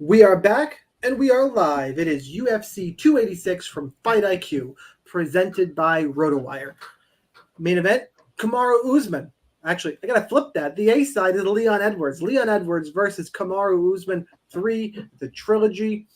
We are back and we are live. It is UFC 286 from Fight IQ, presented by RotoWire. Main event, Kamaru Usman. Actually, I gotta flip that. The A side is Leon Edwards. Leon Edwards versus Kamaru Usman 3, the trilogy.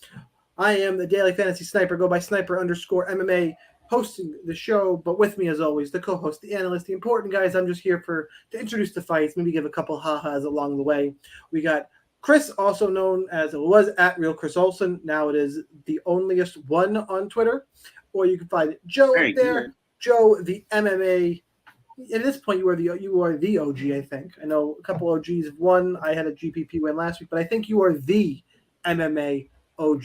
I am the Daily Fantasy Sniper. Go by Sniper_MMA, hosting the show. But with me, as always, the co-host, the analyst, the important guys. I'm just here to introduce the fights, maybe give a couple ha-has along the way. We got Chris, also known as, it was at Real Chris Olsen. Now it is the onlyest one on Twitter. Or you can find Joe there. Good. Joe, the MMA. At this point, you are the OG, I think. I know a couple OGs have won. I had a GPP win last week, but I think you are the MMA OG.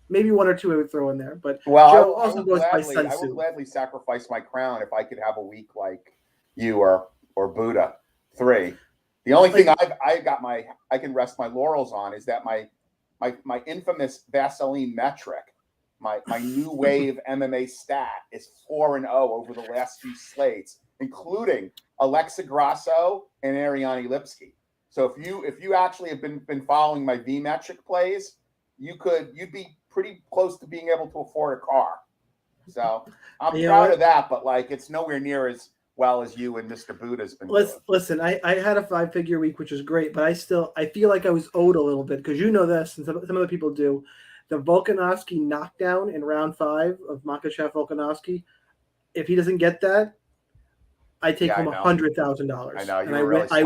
Maybe one or two I would throw in there. But Joe also goes by Sun I would gladly sacrifice my crown if I could have a week like you or Buddha 3. The only thing I can rest my laurels on is that my infamous Vaseline metric, my new wave MMA stat is 4-0 over the last few slates, including Alexa Grasso and Ariane Lipski. So if you actually have been following my V metric plays, you'd be pretty close to being able to afford a car. So I'm proud of that, but it's nowhere near as well as you and Mr. Buddha's been doing. Listen, I had a 5-figure week, which was great, but I feel like I was owed a little bit because you know this, and some other people do. The Volkanovski knockdown in round 5 of Mokayev Volkanovski, if he doesn't get that, I take home $100,000. I know. I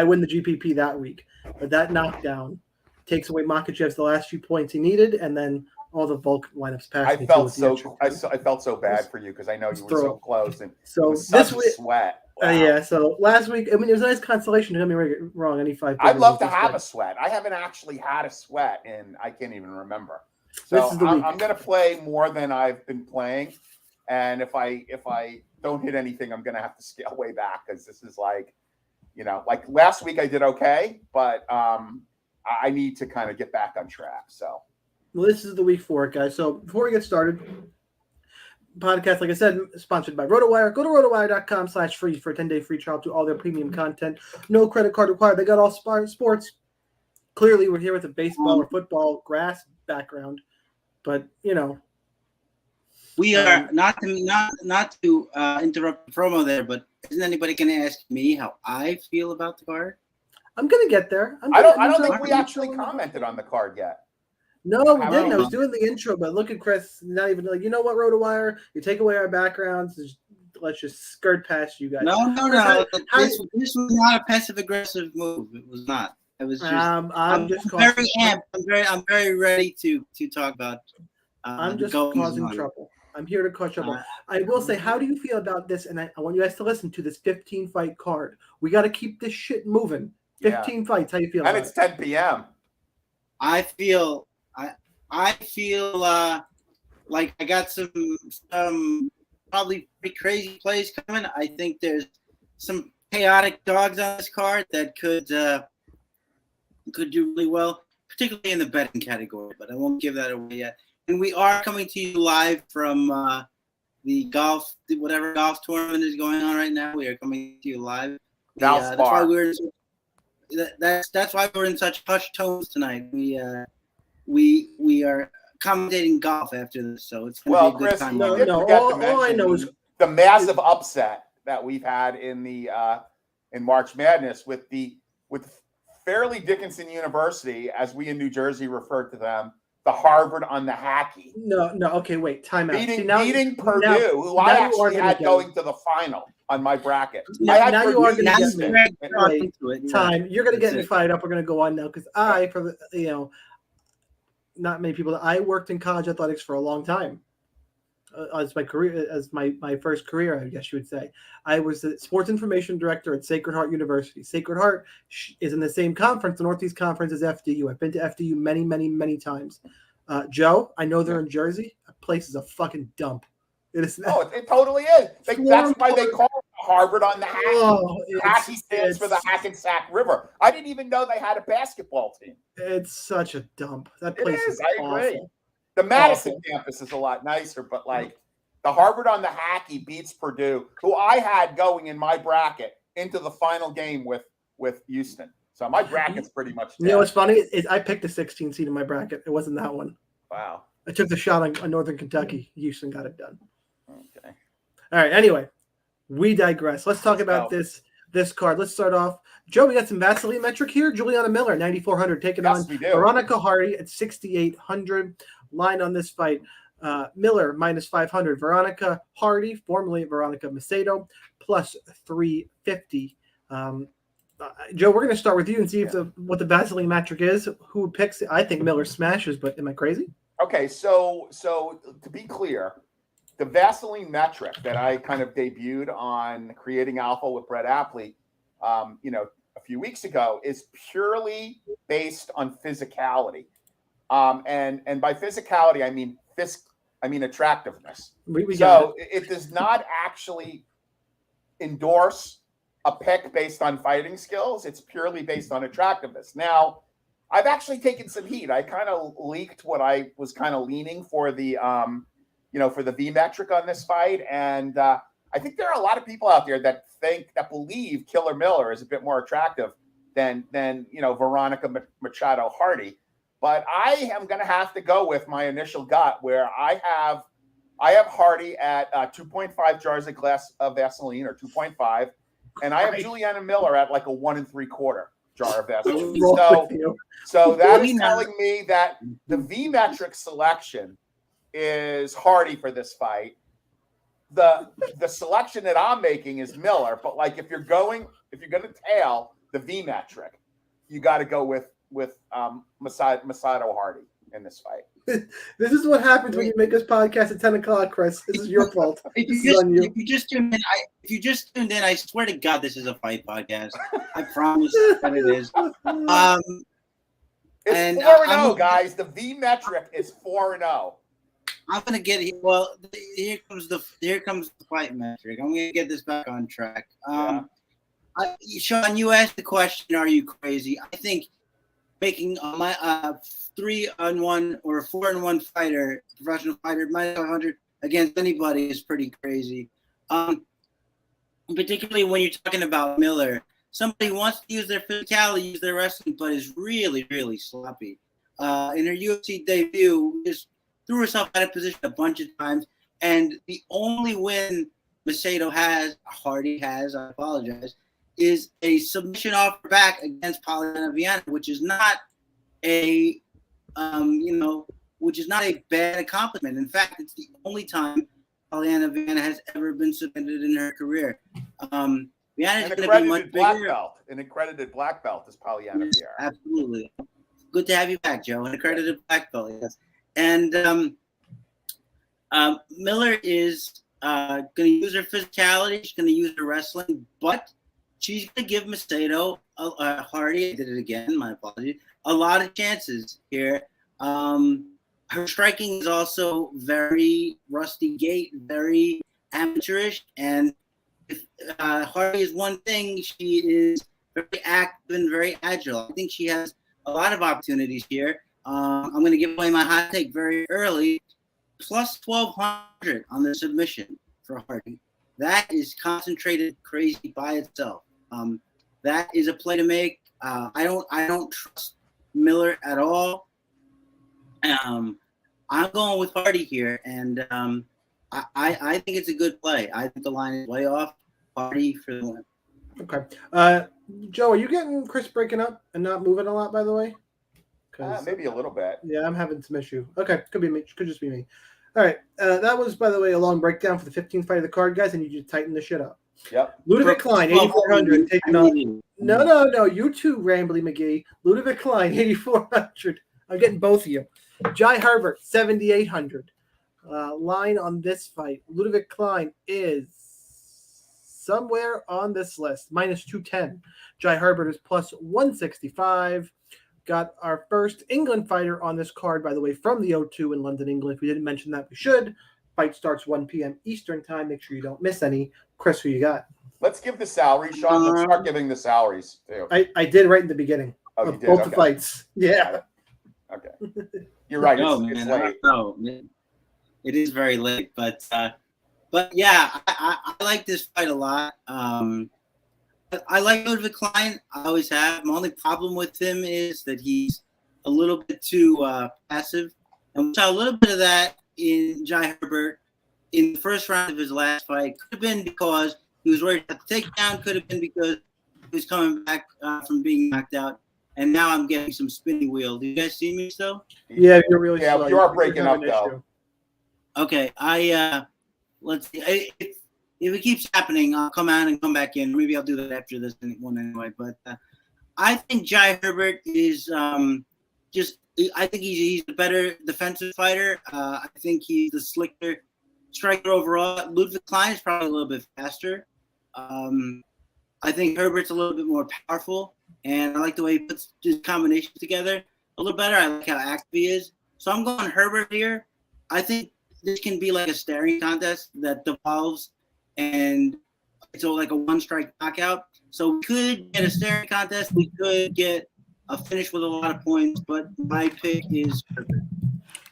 win the GPP that week. But that knockdown takes away Makachev's the last few points he needed, and then all the Volk lineups passed. I felt so bad for you because I know you were so close, and so this week, sweat. Wow. So last week, it was a nice consolation. Don't get me wrong. Any 5. I'd love to have a sweat. I haven't actually had a sweat, and I can't even remember. So I'm going to play more than I've been playing, and if I don't hit anything, I'm going to have to scale way back because this is like last week I did okay, but I need to kind of get back on track. So. Well, this is the week 4, guys. So before we get started, podcast, like I said, sponsored by RotoWire. Go to rotowire.com/free for a 10-day free trial to all their premium content. No credit card required. They got all sports. Clearly, we're here with a baseball or football grass background, but we are not to interrupt the promo there. But isn't anybody going to ask me how I feel about the card? I'm going to get there. I don't think we actually commented on the card yet. No, we didn't. I was doing the intro, but look at Chris. Not even like, you know what, RotoWire? You take away our backgrounds. Let's just skirt past you guys. No. This was not a passive-aggressive move. It was not. It was just. I'm very amped. I'm very ready to talk about. I'm just causing trouble. I'm here to cause trouble. I will say, how do you feel about this? And I want you guys to listen to this 15-fight card. We got to keep this shit moving. 15 fights. How you feel? And it's 10 p.m. I feel like I got some probably pretty crazy plays coming. I think there's some chaotic dogs on this card that could do really well, particularly in the betting category. But I won't give that away yet. And we are coming to you live from whatever golf tournament is going on right now. We are coming to you live. That's why we're in such hushed tones tonight. We are accommodating golf after this, so it's going to be a good time. All I know is the massive upset that we've had in the in March Madness with Fairleigh Dickinson University, as we in New Jersey referred to them, the Harvard on the hacky. No. Okay, wait. Time out. Beating Purdue, who I actually had going to the final on my bracket. Now you are going to get me. Time. You're going to get me fired up. We're going to go on now because not many people. I worked in college athletics for a long time. As my career, as my first career, I guess you would say. I was the sports information director at Sacred Heart University. Sacred Heart is in the same conference, the Northeast Conference, as FDU. I've been to FDU many, many, many times. Joe, I know they're in Jersey. That place is a fucking dump. It is. Oh, it totally is. That's why they call it Harvard on the Hacky. Hacky stands for the Hackensack River. I didn't even know they had a basketball team. It's such a dump. That place is awful. I agree. The Madison campus is a lot nicer, but the Harvard on the Hacky beats Purdue, who I had going in my bracket into the final game with Houston. So my bracket's pretty much dead. You know what's funny is I picked a 16 seed in my bracket. It wasn't that one. Wow. I took the shot on Northern Kentucky. Houston got it done. Okay. All right. Anyway, we digress. Let's talk about this card. Let's start off. Joe, we got some Vaseline metric here. Juliana Miller, 9,400, taking on Veronica Hardy at 6,800. Line on this fight. Miller, -500. Veronica Hardy, formerly Veronica Macedo, plus 350. Joe, we're going to start with you and see if what the Vaseline metric is. Who picks it? I think Miller smashes, but am I crazy? Okay, so to be clear, the Vaseline metric that I kind of debuted on Creating Alpha with Brett Apley, a few weeks ago, is purely based on physicality, and by physicality I mean attractiveness. So it does not actually endorse a pick based on fighting skills. It's purely based on attractiveness. Now, I've actually taken some heat. I kind of leaked what I was kind of leaning for the, for the V metric on this fight. And I think there are a lot of people out there that believe Killer Miller is a bit more attractive than Veronica Machado Hardy. But I am going to have to go with my initial gut, where I have Hardy at 2.5 jars of glass of Vaseline, or 2.5. And I have Juliana Miller at like a 1 3/4 jar of Vaseline. So that is telling me that the V metric selection is Hardy for this fight. The selection that I'm making is Miller, but like if you're going to tail the V metric, you got to go with Masato Hardy in this fight. This is what happens when you make this podcast at 10 o'clock, Chris. This is your fault. If you just tuned in, I swear to God, this is a fight podcast. I promise that it is. It's 4-0, guys. The V metric is 4-0. I'm gonna get well. Here comes the fight metric. I'm gonna get this back on track. Shaun, you asked the question, "Are you crazy?" I think making my 3-on-1 or 4-on-1 fighter, professional fighter, -500 against anybody is pretty crazy. Particularly when you're talking about Miller, somebody wants to use their physicality, use their wrestling, but is really, really sloppy. In her UFC debut, just threw herself out of position a bunch of times, and the only win Macedo has, Hardy has, I apologize, is a submission off her back against Polyana Viana, which is not a bad accomplishment. In fact, it's the only time Polyana Viana has ever been submitted in her career. Viana's going to be much bigger. An accredited black belt is Polyana Viana. Absolutely. Good to have you back, Joe. An accredited black belt, yes. And Miller is going to use her physicality. She's going to use her wrestling, but she's going to give Macedo, Hardy, I did it again, my apologies, a lot of chances here. Her striking is also very rusty gait, very amateurish. And if Hardy is one thing, she is very active and very agile. I think she has a lot of opportunities here. I'm going to give away my hot take very early. Plus 1,200 on the submission for Hardy. That is concentrated crazy by itself. That is a play to make. I don't trust Miller at all. I'm going with Hardy here, and I think it's a good play. I think the line is way off. Hardy for the win. Okay. Joe, are you getting Chris breaking up and not moving a lot, by the way? Maybe a little bit. Yeah, I'm having some issue. Okay, could be me. Could just be me. All right. That was, by the way, a long breakdown for the 15th fight of the card, guys, and you just tighten the shit up. Yep. Ludovic Klein, 8,400, taking on. No. You too, Rambly McGee. Ludovic Klein, 8,400. I'm getting both of you. Jai Herbert, 7,800. Line on this fight. Ludovic Klein is somewhere on this list, -210. Jai Herbert is plus 165. Got our first England fighter on this card, by the way, from the O2 in London, England. If we didn't mention that, we should. Fight starts 1 p.m. Eastern time. Make sure you don't miss any. Chris, who you got? Let's give the salary, Shaun. Let's start giving the salaries too. I did right in the beginning of both the fights. Yeah. Okay. You're right. It's late. No, it is very late, but yeah, I like this fight a lot. I like Ludwig Klein. I always have. My only problem with him is that he's a little bit too passive. And we saw a little bit of that in Jai Herbert in the first round of his last fight. Could have been because he was worried about the takedown. Could have been because he was coming back from being knocked out. And now I'm getting some spinning wheel. Do you guys see me still? Yeah, you're really Yeah, slow. you are breaking have up, an though. issue. Okay, let's see. If it keeps happening, I'll come out and come back in. Maybe I'll do that after this one anyway. But I think Jai Herbert is I think he's a better defensive fighter. I think he's the slicker striker overall. Ludwig Klein is probably a little bit faster. I think Herbert's a little bit more powerful, and I like the way he puts his combinations together a little better. I like how active he is. So I'm going Herbert here. I think this can be like a staring contest that devolves, and it's like a one-strike knockout. So we could get a staring contest. We could get a finish with a lot of points, but my pick is Herbert.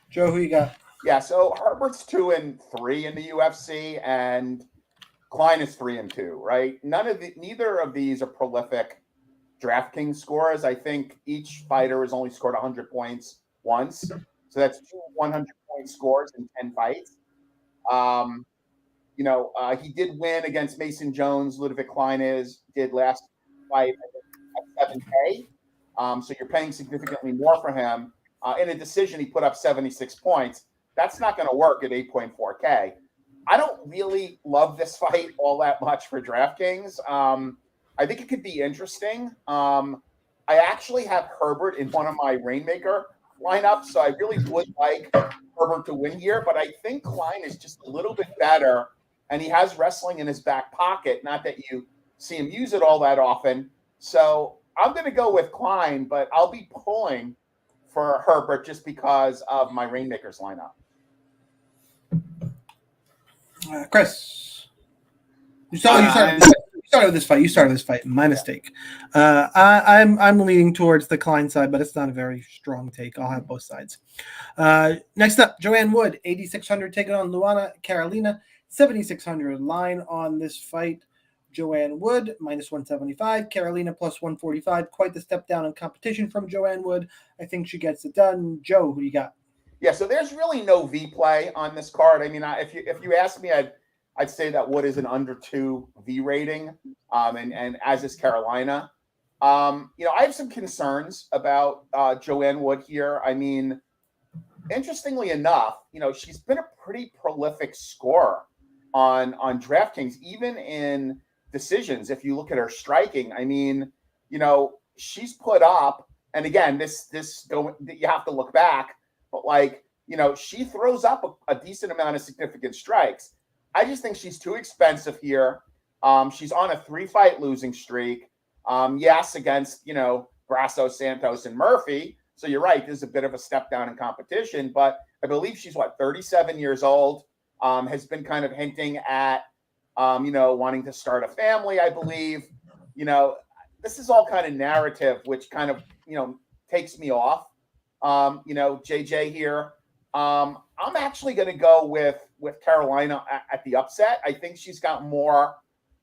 Joe, who you got? Yeah, so Herbert's 2-3 in the UFC, and Klein is 3-2, right? Neither of these are prolific DraftKings scores. I think each fighter has only scored 100 points once, so that's 2 100-point scores in 10 fights. He did win against Mason Jones. Ludwig Klein did last fight at 7K. So you're paying significantly more for him. In a decision, he put up 76 points. That's not going to work at 8.4K. I don't really love this fight all that much for DraftKings. I think it could be interesting. I actually have Herbert in one of my Rainmaker lineups, so I really would like Herbert to win here, but I think Klein is just a little bit better, and he has wrestling in his back pocket. Not that you see him use it all that often. So I'm going to go with Klein, but I'll be pulling for Herbert just because of my Rainmakers lineup. Chris, you started with this fight. You started this fight. My mistake. I'm leaning towards the Klein side, but it's not a very strong take. I'll have both sides. Next up, Joanne Wood, 8,600 taking on Luana Carolina, 7,600 line on this fight. Joanne Wood, minus 175. Carolina, plus 145. Quite the step down in competition from Joanne Wood. I think she gets it done. Joe, who you got? Yeah, so there's really no V play on this card. I mean, if you ask me, I'd say that Wood is an under 2 V rating, and as is Carolina. I have some concerns about Joanne Wood here. I mean, interestingly enough, she's been a pretty prolific scorer on DraftKings, even in decisions. If you look at her striking, I mean, she's put up, and again, you have to look back, but she throws up a decent amount of significant strikes. I just think she's too expensive here. She's on a 3-fight losing streak. Yes, against, Grasso, Santos, and Murphy. So you're right. There's a bit of a step down in competition, but I believe she's 37 years old, has been kind of hinting at, wanting to start a family, I believe. This is all kind of narrative, which kind of, takes me off. JJ here. I'm actually going to go with Carolina at the upset. I think she's got more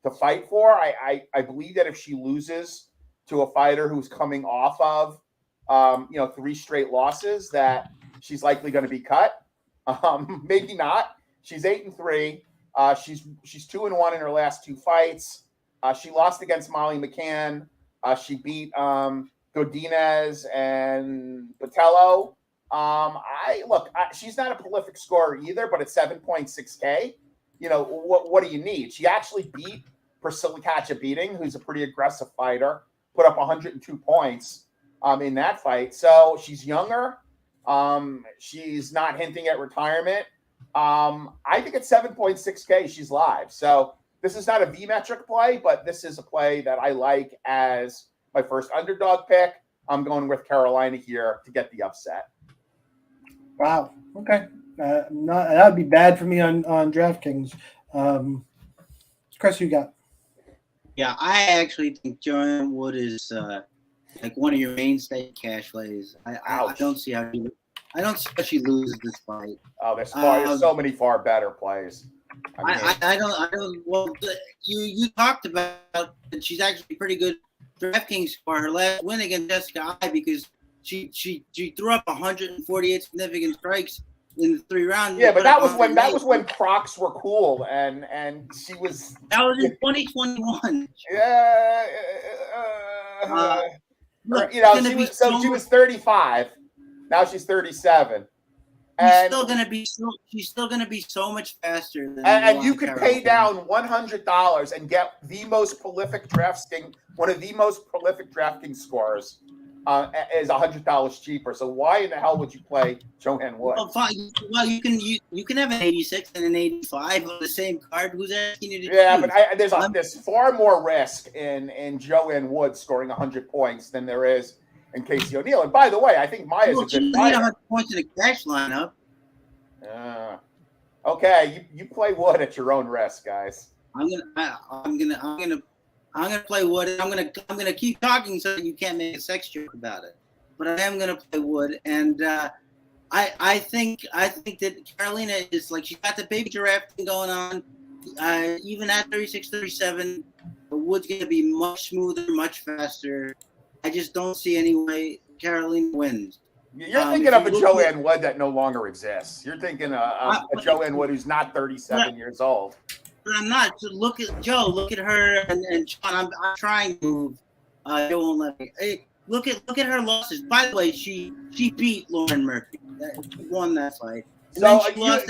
to fight for. I believe that if she loses to a fighter who's coming off of, 3 straight losses, that she's likely going to be cut. Maybe not. She's 8-3. She's 2-1 in her last 2 fights. She lost against Molly McCann. She beat Godinez and Botello. She's not a prolific scorer either, but at 7.6K, what do you need? She actually beat Priscilla Kachabeating, who's a pretty aggressive fighter, put up 102 points in that fight. So she's younger. She's not hinting at retirement. I think at 7.6K, she's live. So this is not a V-metric play, but this is a play that I like as my first underdog pick. I'm going with Carolina here to get the upset. Wow. Okay. That would be bad for me on DraftKings. Chris, who you got? Yeah, I actually think Joanne Wood is one of your mainstay cash plays. I don't see how she loses this fight. Oh, there's so many far better plays. I don't. Well, you talked about that she's actually pretty good DraftKings for her last win against Jessica I because she threw up 148 significant strikes in the 3 rounds. Yeah, but that was when Crocs were cool, and she was. That was in 2021. Yeah. Look, she was 35. Now she's 37. She's still gonna be so much faster than and you could pay down $100 and get one of the most prolific DraftKings scorers is $100 cheaper. So why in the hell would you play Joanne Wood? Well, fine. Well, you can have an 86 and an 85 on the same card. Who's asking you to do? Yeah, but there's far more risk in Joanne Wood scoring 100 points than there is in Casey ONeill. And by the way, I think Maya's a good fighter. 100 points in a cash lineup. Okay, you play Wood at your own risk, guys. I'm gonna play Wood. And I'm gonna keep talking so that you can't make a sex joke about it. But I am gonna play Wood, and I think that Carolina is like she's got the baby giraffe thing going on. Even at 36, 37, the Wood's gonna be much smoother, much faster. I just don't see any way Carolina wins. You're thinking of a Joanne Wood that no longer exists. You're thinking of a Joanne Wood who's not 37 years old. But I'm not. So look at Joe. Look at her and Sean. I'm trying to move. Joe won't let me. Hey, look at her losses. By the way, she beat Lauren Murphy. She won that fight. So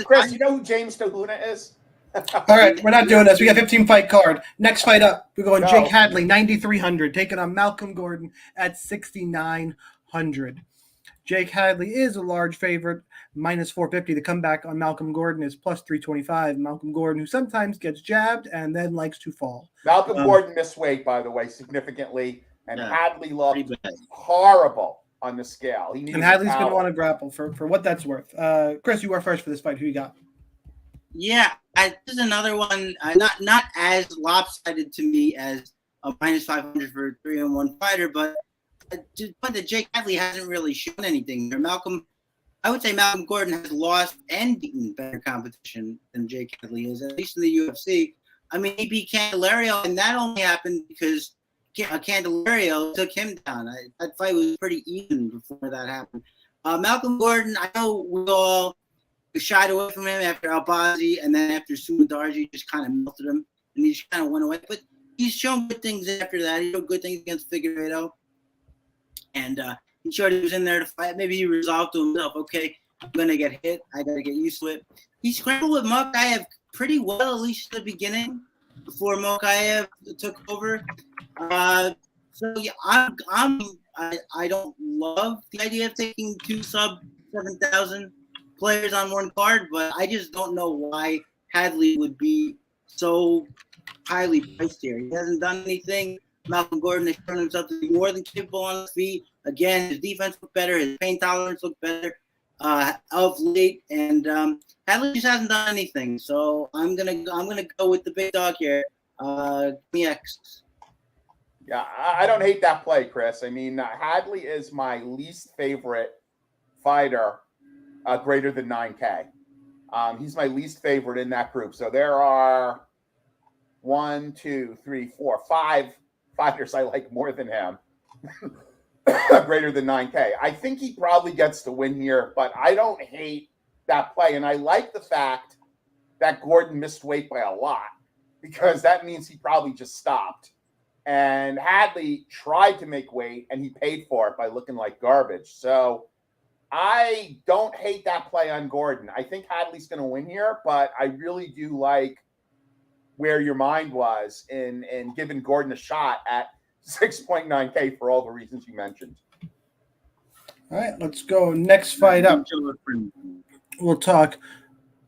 Chris, you know who James Tahuna is? All right, we're not doing this. We got 15-fight card. Next fight up, we're going Jake Hadley, 9,300, taking on Malcolm Gordon at 6,900. Jake Hadley is a large favorite, minus 450. The comeback on Malcolm Gordon is plus 325. Malcolm Gordon, who sometimes gets jabbed and then likes to fall. Malcolm Gordon missed weight, by the way, significantly, and Hadley looked horrible on the scale. And Hadley's going to want to grapple for what that's worth. Chris, you are first for this fight. Who you got? Yeah, this is another one. Not as lopsided to me as a minus 500 for a 3-on-1 fighter, but to the point that Jake Hadley hasn't really shown anything there. I would say Malcolm Gordon has lost and beaten better competition than Jake Hadley is, at least in the UFC. I mean, he beat Candelario, and that only happened because Candelario took him down. That fight was pretty even before that happened. Malcolm Gordon, I know we all shied away from him after Albazi, and then after Sumadarji just kind of melted him, and he just kind of went away. But he's shown good things after that. He showed good things against Figueiredo, and he showed he was in there to fight. Maybe he resolved to himself, okay, I'm going to get hit. I got to get used to it. He scrambled with Mokayev pretty well, at least at the beginning, before Mokayev took over. So yeah, I don't love the idea of taking 2 sub 7,000 players on one card, but I just don't know why Hadley would be so highly priced here. He hasn't done anything. Malcolm Gordon has shown himself to be more than capable on his feet. Again, his defense looked better, his pain tolerance looked better of late, and Hadley just hasn't done anything. So I'm gonna go with the big dog here. X. Yeah, I don't hate that play, Chris. I mean, Hadley is my least favorite fighter greater than 9K. He's my least favorite in that group. So there are 5 fighters I like more than him, greater than 9K. I think he probably gets the win here, but I don't hate that play. And I like the fact that Gordon missed weight by a lot, because that means he probably just stopped. And Hadley tried to make weight, and he paid for it by looking like garbage. So I don't hate that play on Gordon. I think Hadley's going to win here, but I really do like where your mind was in giving Gordon a shot at 6.9K for all the reasons you mentioned. All right, let's go. Next fight up. We'll talk.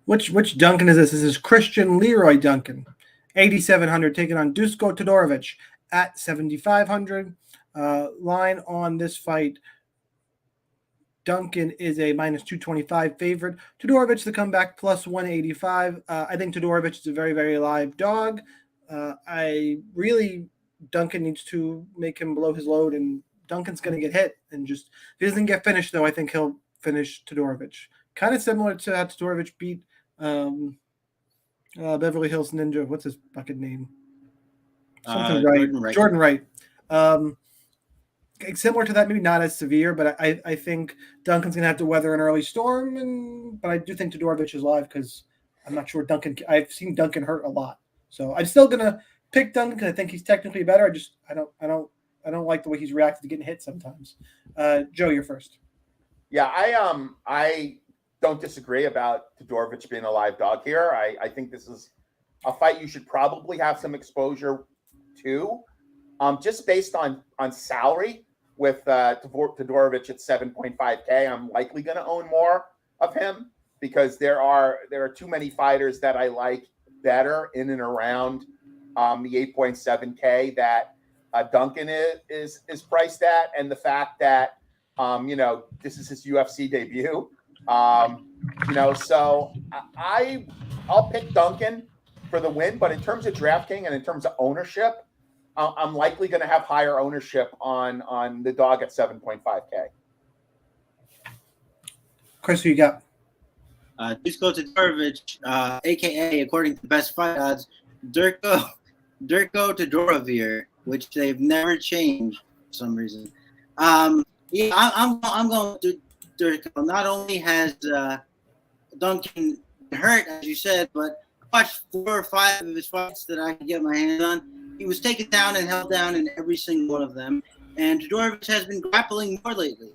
Which Duncan is this? This is Christian Leroy Duncan, 8,700, taking on Dusko Todorovic at 7,500. Line on this fight, Duncan is a minus 225 favorite. Todorovic, the comeback, plus 185. I think Todorovic is a very, very live dog. Duncan needs to make him below his load, and Duncan's going to get hit. And just, if he doesn't get finished, though, I think he'll finish Todorovic. Kind of similar to how Todorovic beat Beverly Hills Ninja. What's his fucking name? Something Wright. Jordan Wright. Jordan Wright. Similar to that, maybe not as severe, but I think Duncan's going to have to weather an early storm. But I do think Dorovich is live because I'm not sure Duncan. I've seen Duncan hurt a lot, so I'm still going to pick Duncan because I think he's technically better. I don't like the way he's reacted to getting hit sometimes. Joe, you're first. Yeah, I don't disagree about Dorovich being a live dog here. I think this is a fight you should probably have some exposure to, just based on salary. With Dorovich at 7.5K, I'm likely going to own more of him because there are too many fighters that I like better in and around the 8.7K that Duncan is priced at, and the fact that this is his UFC debut. So I'll pick Duncan for the win, but in terms of DraftKings and in terms of ownership, I'm likely going to have higher ownership on the dog at 7.5K. Chris, who you got? Just go to Dorovich, a.k.a. according to Best Fight Odds, Durko to Dorovich, which they've never changed for some reason. I'm going to Durko. Not only has Duncan hurt, as you said, but I watched 4 or 5 of his fights that I could get my hands on. He was taken down and held down in every single one of them. And Dorovich has been grappling more lately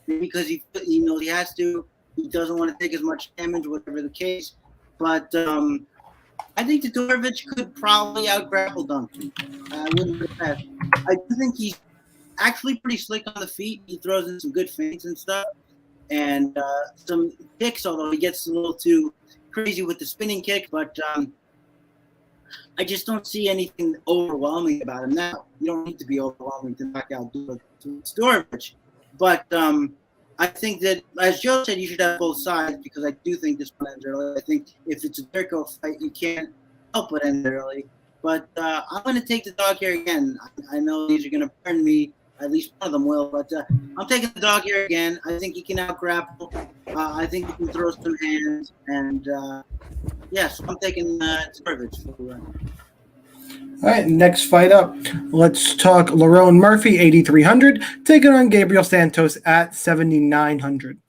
because he knows he has to. He doesn't want to take as much damage, whatever the case. But I think Dorovich could probably out-grapple Duncan. I wouldn't put it past. I do think he's actually pretty slick on the feet. He throws in some good feints and stuff. And some kicks, although he gets a little too crazy with the spinning kick. But I just don't see anything overwhelming about him now. You don't need to be overwhelming to knock out Dorovich. But I think that, as Joe said, you should have both sides because I do think this one ends early. I think if it's a Durko fight, you can't help but end early. But I'm going to take the dog here again. I know these are going to burn me. At least one of them will. But I'm taking the dog here again. I think he can out-grapple. I think he can throw some hands. And, yes, I'm taking Dorovich for the run. All right, next fight up. Let's talk Lerone Murphy, 8,300, taking on Gabriel Santos at 7,900.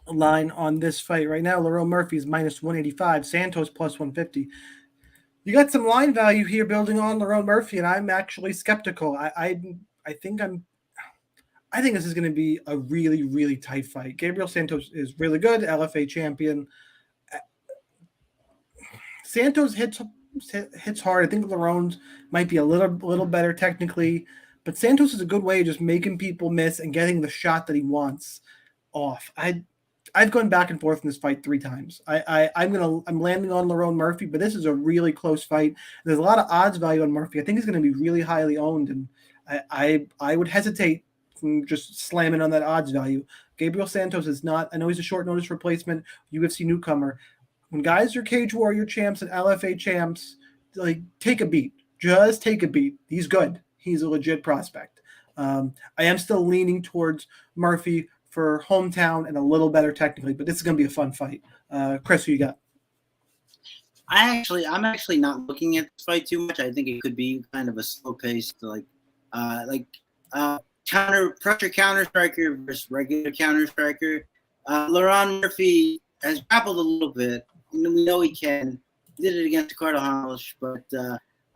Line on this fight right now, Lerone Murphy is minus 185, Santos plus 150. You got some line value here building on Lerone Murphy, and I'm actually skeptical. I think this is going to be a really, really tight fight. Gabriel Santos is really good, LFA champion. Santos hits hard. I think Lerone's might be a little better technically, but Santos is a good way of just making people miss and getting the shot that he wants off. I've gone back and forth in this fight 3 times. I'm landing on Lerone Murphy, but this is a really close fight. There's a lot of odds value on Murphy. I think he's going to be really highly owned, and I would hesitate from just slamming on that odds value. Gabriel Santos is not. I know he's a short notice replacement, UFC newcomer. When guys are Cage Warrior champs and LFA champs, like, take a beat. Just take a beat. He's good. He's a legit prospect. I am still leaning towards Murphy for hometown and a little better technically, but this is going to be a fun fight. Chris, who you got? I'm actually not looking at this fight too much. I think it could be kind of a slow pace, counter striker versus regular counter striker. Lerone Murphy has grappled a little bit. We know he can. He did it against Ricardo Hamlish, but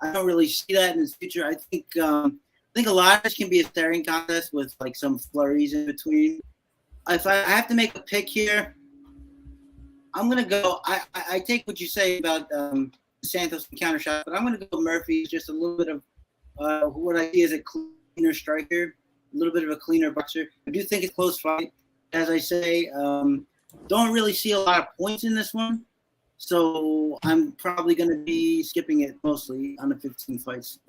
I don't really see that in his future. I think a lot of this can be a staring contest with like some flurries in between. If I have to make a pick here, I'm gonna go. I take what you say about Santos and counter shot, but I'm gonna go Murphy. Just a little bit of what I see as a cleaner striker, a little bit of a cleaner boxer. I do think it's a close fight. As I say, don't really see a lot of points in this one. So I'm probably going to be skipping it mostly on the 15 fights.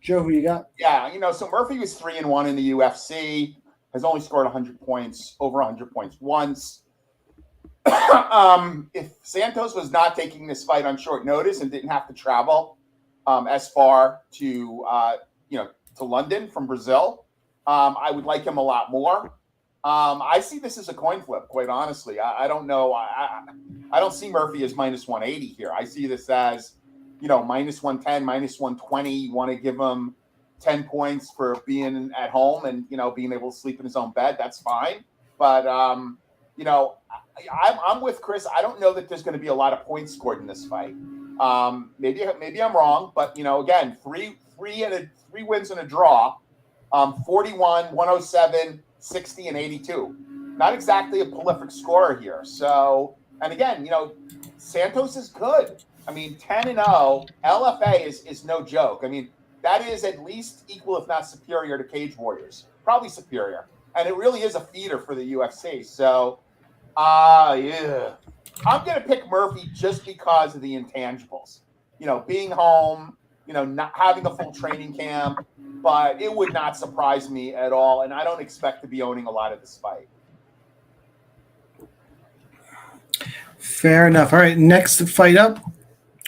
Joe, who you got? Yeah, so Murphy was 3-1 in the UFC, has only scored 100 points, over 100 points once. If Santos was not taking this fight on short notice and didn't have to travel as far to London from Brazil, I would like him a lot more. I see this as a coin flip, quite honestly. I don't know. I don't see Murphy as minus 180 here. I see this as, minus 110, minus 120. You want to give him 10 points for being at home and, being able to sleep in his own bed. That's fine. But, I'm with Chris. I don't know that there's going to be a lot of points scored in this fight. Maybe I'm wrong, but, again, three wins and a draw, 41, 107, 60 and 82. Not exactly a prolific scorer here. So, and again, Santos is good. I mean, 10-0 LFA is no joke. I mean, that is at least equal, if not superior, to Cage Warriors. Probably superior. And it really is a feeder for the UFC. So, yeah. I'm going to pick Murphy just because of the intangibles. Being home, not having a full training camp, but it would not surprise me at all. And I don't expect to be owning a lot of this fight. Fair enough. All right, next fight up,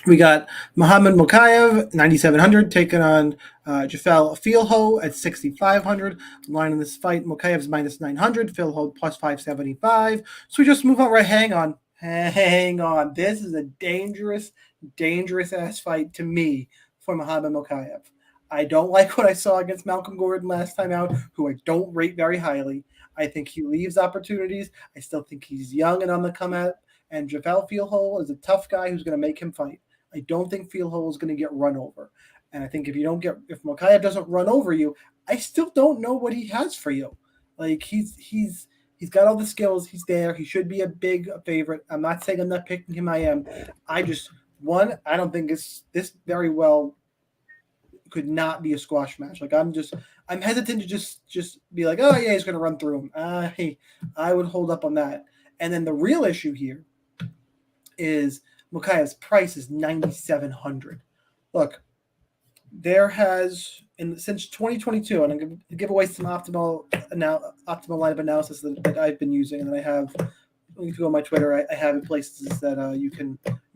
we got Muhammad Mokayev, 9,700, taking on Rafael Feelho at 6,500. Line in this fight, Mokayev's minus 900, Feelho plus 575. So we just move on. Right, hang on. This is a dangerous ass fight to me for Muhammad Mokayev. I don't like what I saw against Malcolm Gordon last time out, who I don't rate very highly. I think he leaves opportunities. I still think he's young and on the come out. And Rafael Feelho is a tough guy who's going to make him fight. I don't think Feelho is going to get run over. And I think if Mokayev doesn't run over you, I still don't know what he has for you. Like he's got all the skills. He's there. He should be a big favorite. I'm not saying I'm not picking him. I am. I don't think this very well could not be a squash match. Like I'm hesitant to just be like, oh yeah, he's going to run through him. I would hold up on that. And then the real issue here is Mokayev's price is 9,700. Look, there has since 2022, and I'm going to give away some optimal lineup analysis that I've been using, and then I have. If you go on my Twitter, I have places that you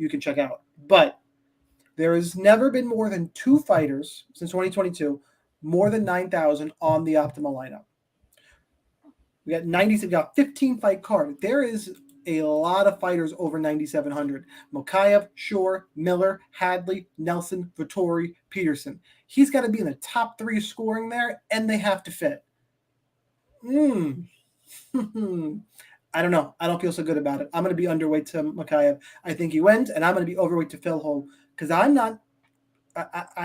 can check out. But there has never been more than 2 fighters since 2022, more than 9,000 on the optimal lineup. We got 15 fight card. There is a lot of fighters over 9,700. Mokayev, Shore, Miller, Hadley, Nelson, Vittori, Patterson. He's got to be in the top 3 scoring there, and they have to fit. I don't know. I don't feel so good about it. I'm going to be underweight to Mokayev. I think he wins, and I'm going to be overweight to Feelho because I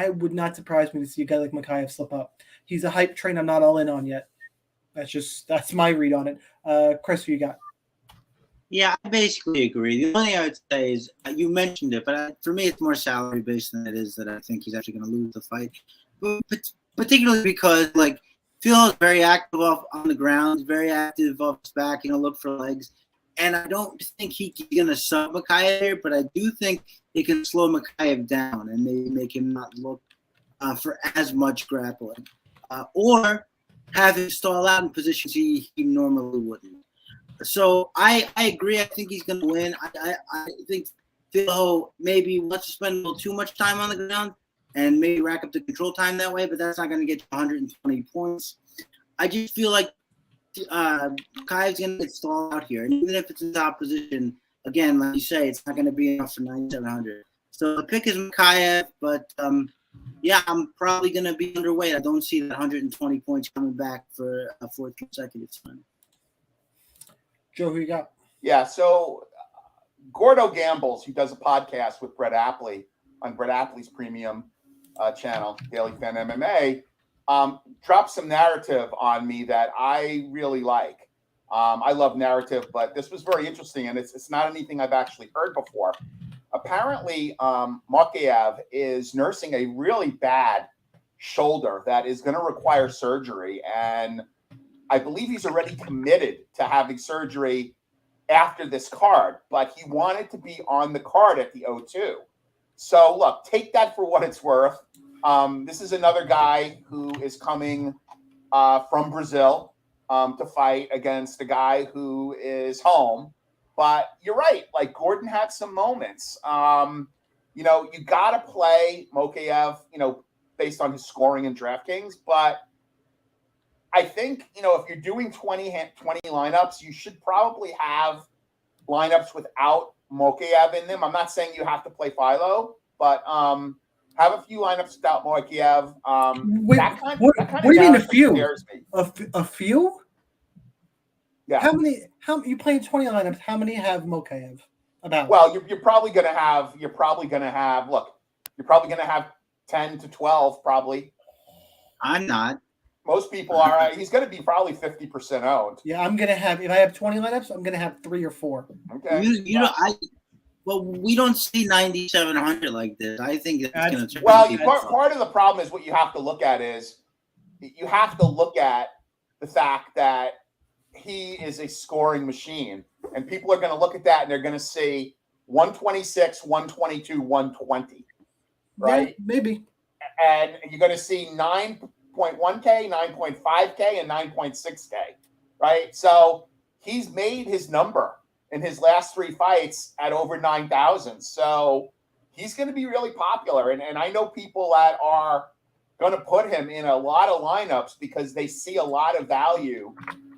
would not surprise me to see a guy like Mokayev slip up. He's a hype train I'm not all in on yet. That's my read on it. Chris, who you got? Yeah, I basically agree. The only thing I would say is you mentioned it, but for me, it's more salary based than it is that I think he's actually going to lose the fight. But particularly because Feelho is very active on the ground, very active off his back, look for legs. And I don't think he's going to sub Mokayev here, but I do think he can slow Mokayev down and maybe make him not look for as much grappling. Or have him stall out in positions he normally wouldn't. So I agree. I think he's going to win. I think Feelho maybe wants to spend a little too much time on the ground and maybe rack up the control time that way, but that's not going to get you 120 points. I just feel like Mokaev's going to get stalled out here. And even if it's in top position, again, like you say, it's not going to be enough for 9,700. So the pick is Mokayev, but yeah, I'm probably going to be underweight. I don't see that 120 points coming back for a 4th consecutive time. Joe, who you got? Yeah, so Gordo Gambles, who does a podcast with Brett Appley on Brett Appley's premium channel, Daily Fan MMA, dropped some narrative on me that I really like. I love narrative, but this was very interesting, and it's not anything I've actually heard before. Apparently, Mokayev is nursing a really bad shoulder that is going to require surgery, and I believe he's already committed to having surgery after this card, but he wanted to be on the card at the O2. So, look, take that for what it's worth. This is another guy who is coming from Brazil to fight against a guy who is home. But you're right. Gordon had some moments. You got to play Mokayev, based on his scoring in DraftKings. But I think, if you're doing 20 lineups, you should probably have lineups without Mokayev in them. I'm not saying you have to play Feelho, but have a few lineups without Mokayev. Wait, what do you mean a few? Scares me. A few? Yeah. How you playing 20 lineups? How many have Mokayev? About. Well, you're probably gonna have 10 to 12 probably. I'm not. Most people are. He's going to be probably 50% owned. Yeah, I'm going to have, if I have 20 lineups, I'm going to have 3 or 4. Okay. Well, we don't see 9,700 like this. I think it's going to. Well, part of the problem is what you have to look at is you have to look at the fact that he is a scoring machine, and people are going to look at that and they're going to see 126, 122, 120, right? Yeah, maybe. And you're going to see 9.1K, 9.5K, and 9.6K, right? So he's made his number in his last 3 fights at over 9,000. So he's going to be really popular. And I know people that are going to put him in a lot of lineups because they see a lot of value,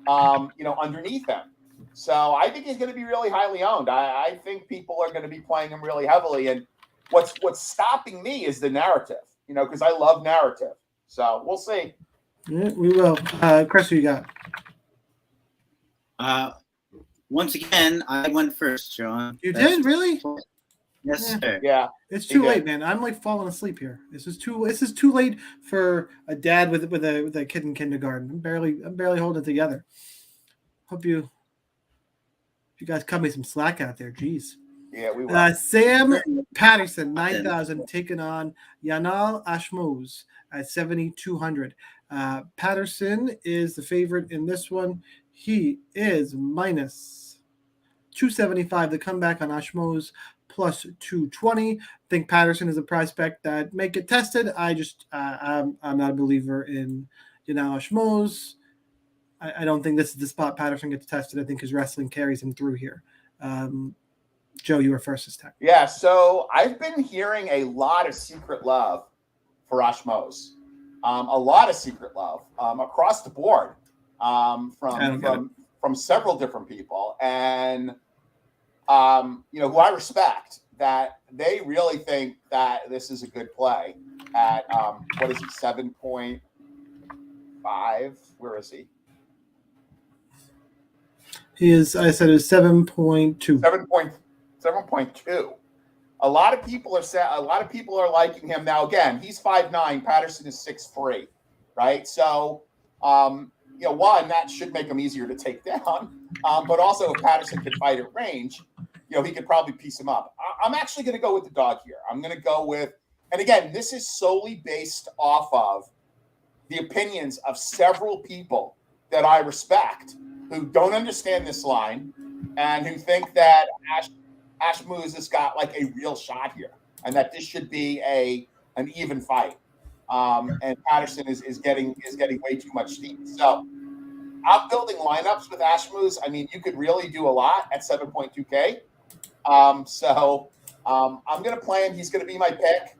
underneath him. So I think he's going to be really highly owned. I think people are going to be playing him really heavily. And what's stopping me is the narrative, because I love narrative. So we'll see. Yeah, we will. Chris, who you got? Once again, I went first, Shaun. You did? Really? Yes, sir. Yeah. It's too late, man. I'm like falling asleep here. This is too late for a dad with a kid in kindergarten. I'm barely holding it together. Hope you guys cut me some slack out there. Jeez. Yeah, we will. Sam Patterson, 9,000, taking on Yanal Ashmouz at 7,200. Patterson is the favorite in this one. He is minus 275. The comeback on Ashmouz plus 220. I think Patterson is a prospect that may get tested. I'm not a believer in Yanal Ashmouz. I don't think this is the spot Patterson gets tested. I think his wrestling carries him through here. Joe, you were first this time. Yeah, so I've been hearing a lot of secret love for Ashmouz. A lot of secret love across the board from several different people. And, who I respect, that they really think that this is a good play at, 7.5? Where is he? He is, I said, it was 7.2. 7.2. A lot of people are liking him. Now, again, he's 5'9". Patterson is 6'3", right? So, one, that should make him easier to take down. But also, if Patterson could fight at range, he could probably piece him up. I'm actually going to go with the dog here. I'm going to go with, and again, this is solely based off of the opinions of several people that I respect who don't understand this line and who think that Ashmouz has got like a real shot here, and that this should be an even fight. And Patterson is getting way too much steam. So I'm building lineups with Ashmouz. I mean, you could really do a lot at 7.2K. So I'm going to play him. He's going to be my pick.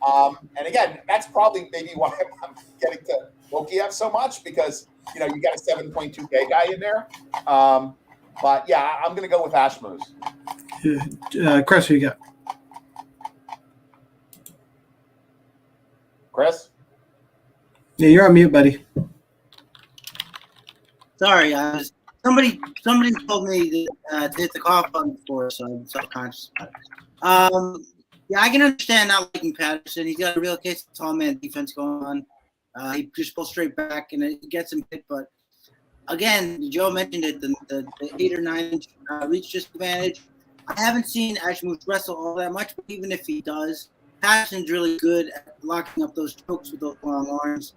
And again, that's probably maybe why I'm getting to Mokayev so much, because you got a 7.2K guy in there. But yeah, I'm going to go with Ashmouz. Chris, who you got? Chris? Yeah, you're on mute, buddy. Sorry, somebody told me to hit the cough button before, so I'm self-conscious about it. Yeah, I can understand not liking Patterson. He's got a real case of tall man defense going on. He just pulls straight back and it gets him hit. But again, Joe mentioned it, the 8 or 9 inch reach disadvantage. I haven't seen Ashmouz wrestle all that much, but even if he does, Patterson's really good at locking up those chokes with those long arms.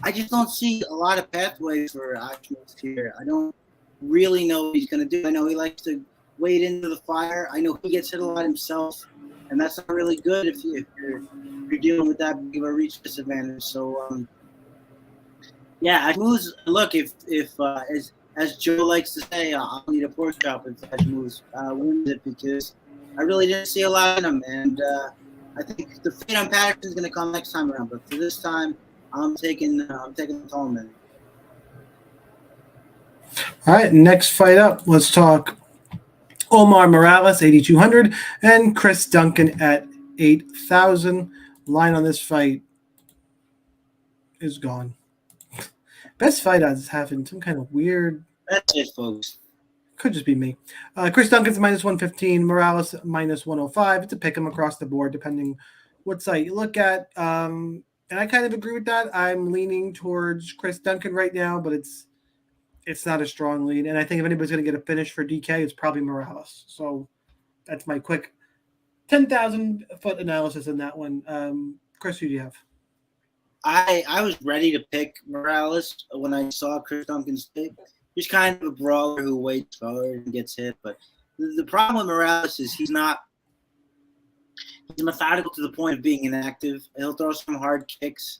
I just don't see a lot of pathways for Ashmouz here. I don't really know what he's going to do. I know he likes to wade into the fire. I know he gets hit a lot himself, and that's not really good if you're dealing with that big of a reach disadvantage. So, yeah, Ashmouz, look, if as Joe likes to say, I'll need a pork chop if Ashmouz wins it, because I really didn't see a lot in him. And I think the fate on Patterson is going to come next time around. But for this time, I'm taking the tall man. All right, next fight up. Let's talk Omar Morales, 8,200, and Chris Duncan at 8,000. Line on this fight is gone. Best fight odds having some kind of weird. That's it, folks. Could just be me. Chris Duncan's minus 115, Morales minus 105. It's a pick 'em across the board, depending what site you look at. And I kind of agree with that. I'm leaning towards Chris Duncan right now, but it's not a strong lead. And I think if anybody's going to get a finish for DK, it's probably Morales. So that's my quick 10,000-foot analysis on that one. Chris, who do you have? I was ready to pick Morales when I saw Chris Duncan's pick. He's kind of a brawler who waits forward and gets hit. But the problem with Morales is he's methodical to the point of being inactive. He'll throw some hard kicks.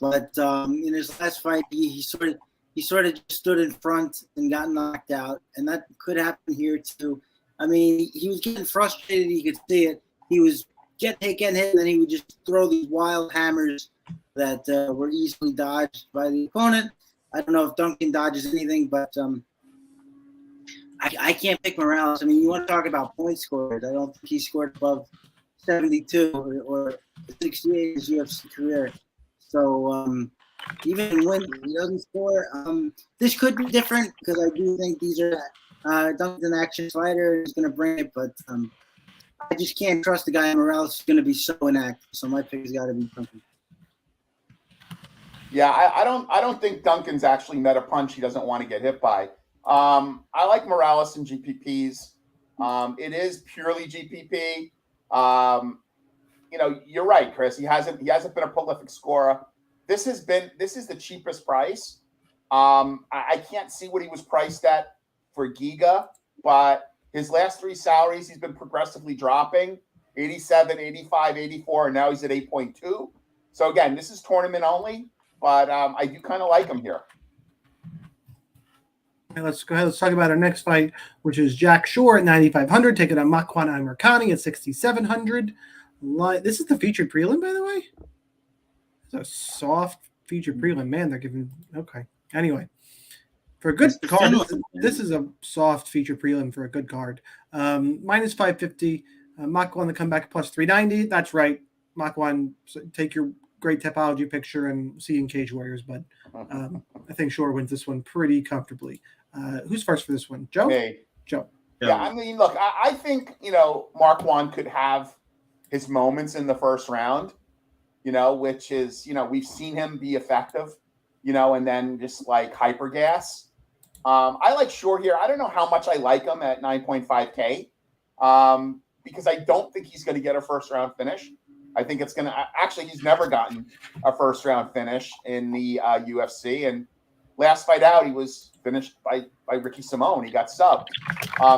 But in his last fight, he sort of just stood in front and got knocked out. And that could happen here too. I mean, he was getting frustrated. You could see it. He was getting hit, and then he would just throw these wild hammers that were easily dodged by the opponent. I don't know if Duncan dodges anything, but I can't pick Morales. I mean, you want to talk about point scorers. I don't think he scored above 72 or 68 in his UFC career. So even when he doesn't score, this could be different because I do think these are Duncan's an action fighter. He's going to bring it, but I just can't trust the guy. Morales is going to be so inactive. So my pick has got to be Duncan. Yeah, I don't think Duncan's actually met a punch he doesn't want to get hit by. I like Morales in GPPs. It is purely GPP. You're right, Chris. He hasn't been a prolific scorer. This is the cheapest price. I can't see what he was priced at for Giga, but his last three salaries, he's been progressively dropping, 87, 85, 84, and now he's at 8.2. So again, this is tournament only. But I do kind of like him here. Okay, let's go ahead. Let's talk about our next fight, which is Jack Shore at 9,500, taking on Mach at 6,700. This is the featured prelim, by the way. It's a soft featured prelim. Man, they're giving. Okay. Anyway, for a good card, this is a soft featured prelim for a good card. Minus 550. Mach 1 to come back plus 390. That's right. Mach 1, so take your great topology picture and see in Cage Warriors, but I think Shore wins this one pretty comfortably. Who's first for this one? Joe? Me. Joe. Yeah, I mean, look, I think, Marwan could have his moments in the first round, which is, we've seen him be effective, and then just like hyper gas. I like Shore here. I don't know how much I like him at 9.5K because I don't think he's going to get a first round finish. I think it's going to – actually, he's never gotten a first-round finish in the UFC. And last fight out, he was finished by Ricky Simone. He got subbed.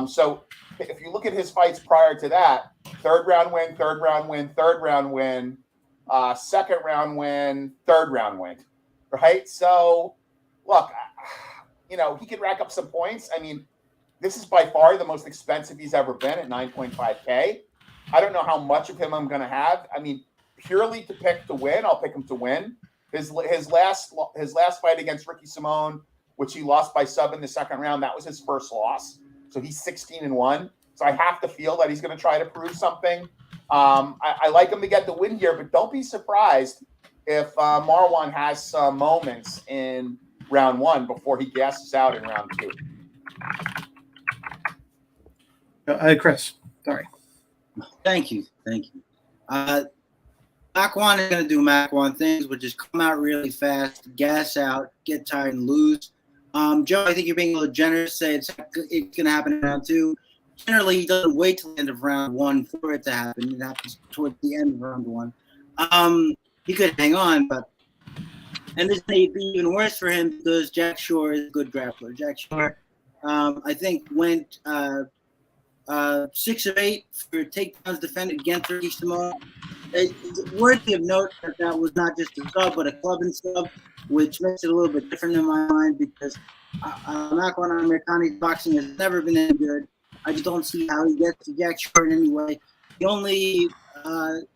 So if you look at his fights prior to that, third-round win, third-round win, third-round win, second-round win, third-round win, right? So, look, he could rack up some points. I mean, this is by far the most expensive he's ever been at 9.5K. I don't know how much of him I'm going to have. I mean, purely to pick to win, I'll pick him to win. His last fight against Ricky Simone, which he lost by sub in the second round, that was his first loss. So he's 16-1. So I have to feel that he's going to try to prove something. I like him to get the win here, but don't be surprised if Marwan has some moments in round one before he gasses out in round two. Chris, sorry. Thank you. Mach 1 is going to do Mach 1 things, which is come out really fast, gas out, get tired, and lose. Joe, I think you're being a little generous. Say it's going to happen in round two. Generally, he doesn't wait till the end of round one for it to happen. It happens towards the end of round one. He could hang on, and this may be even worse for him because Jack Shore is a good grappler. Jack Shore, I think, went 6 of 8 for takedowns defended against Ricky Simone. It's worthy of note that was not just a sub, but a club and sub, which makes it a little bit different in my mind because Marwan Americani's boxing has never been any good. I just don't see how he gets to Jack Shore in any way. The only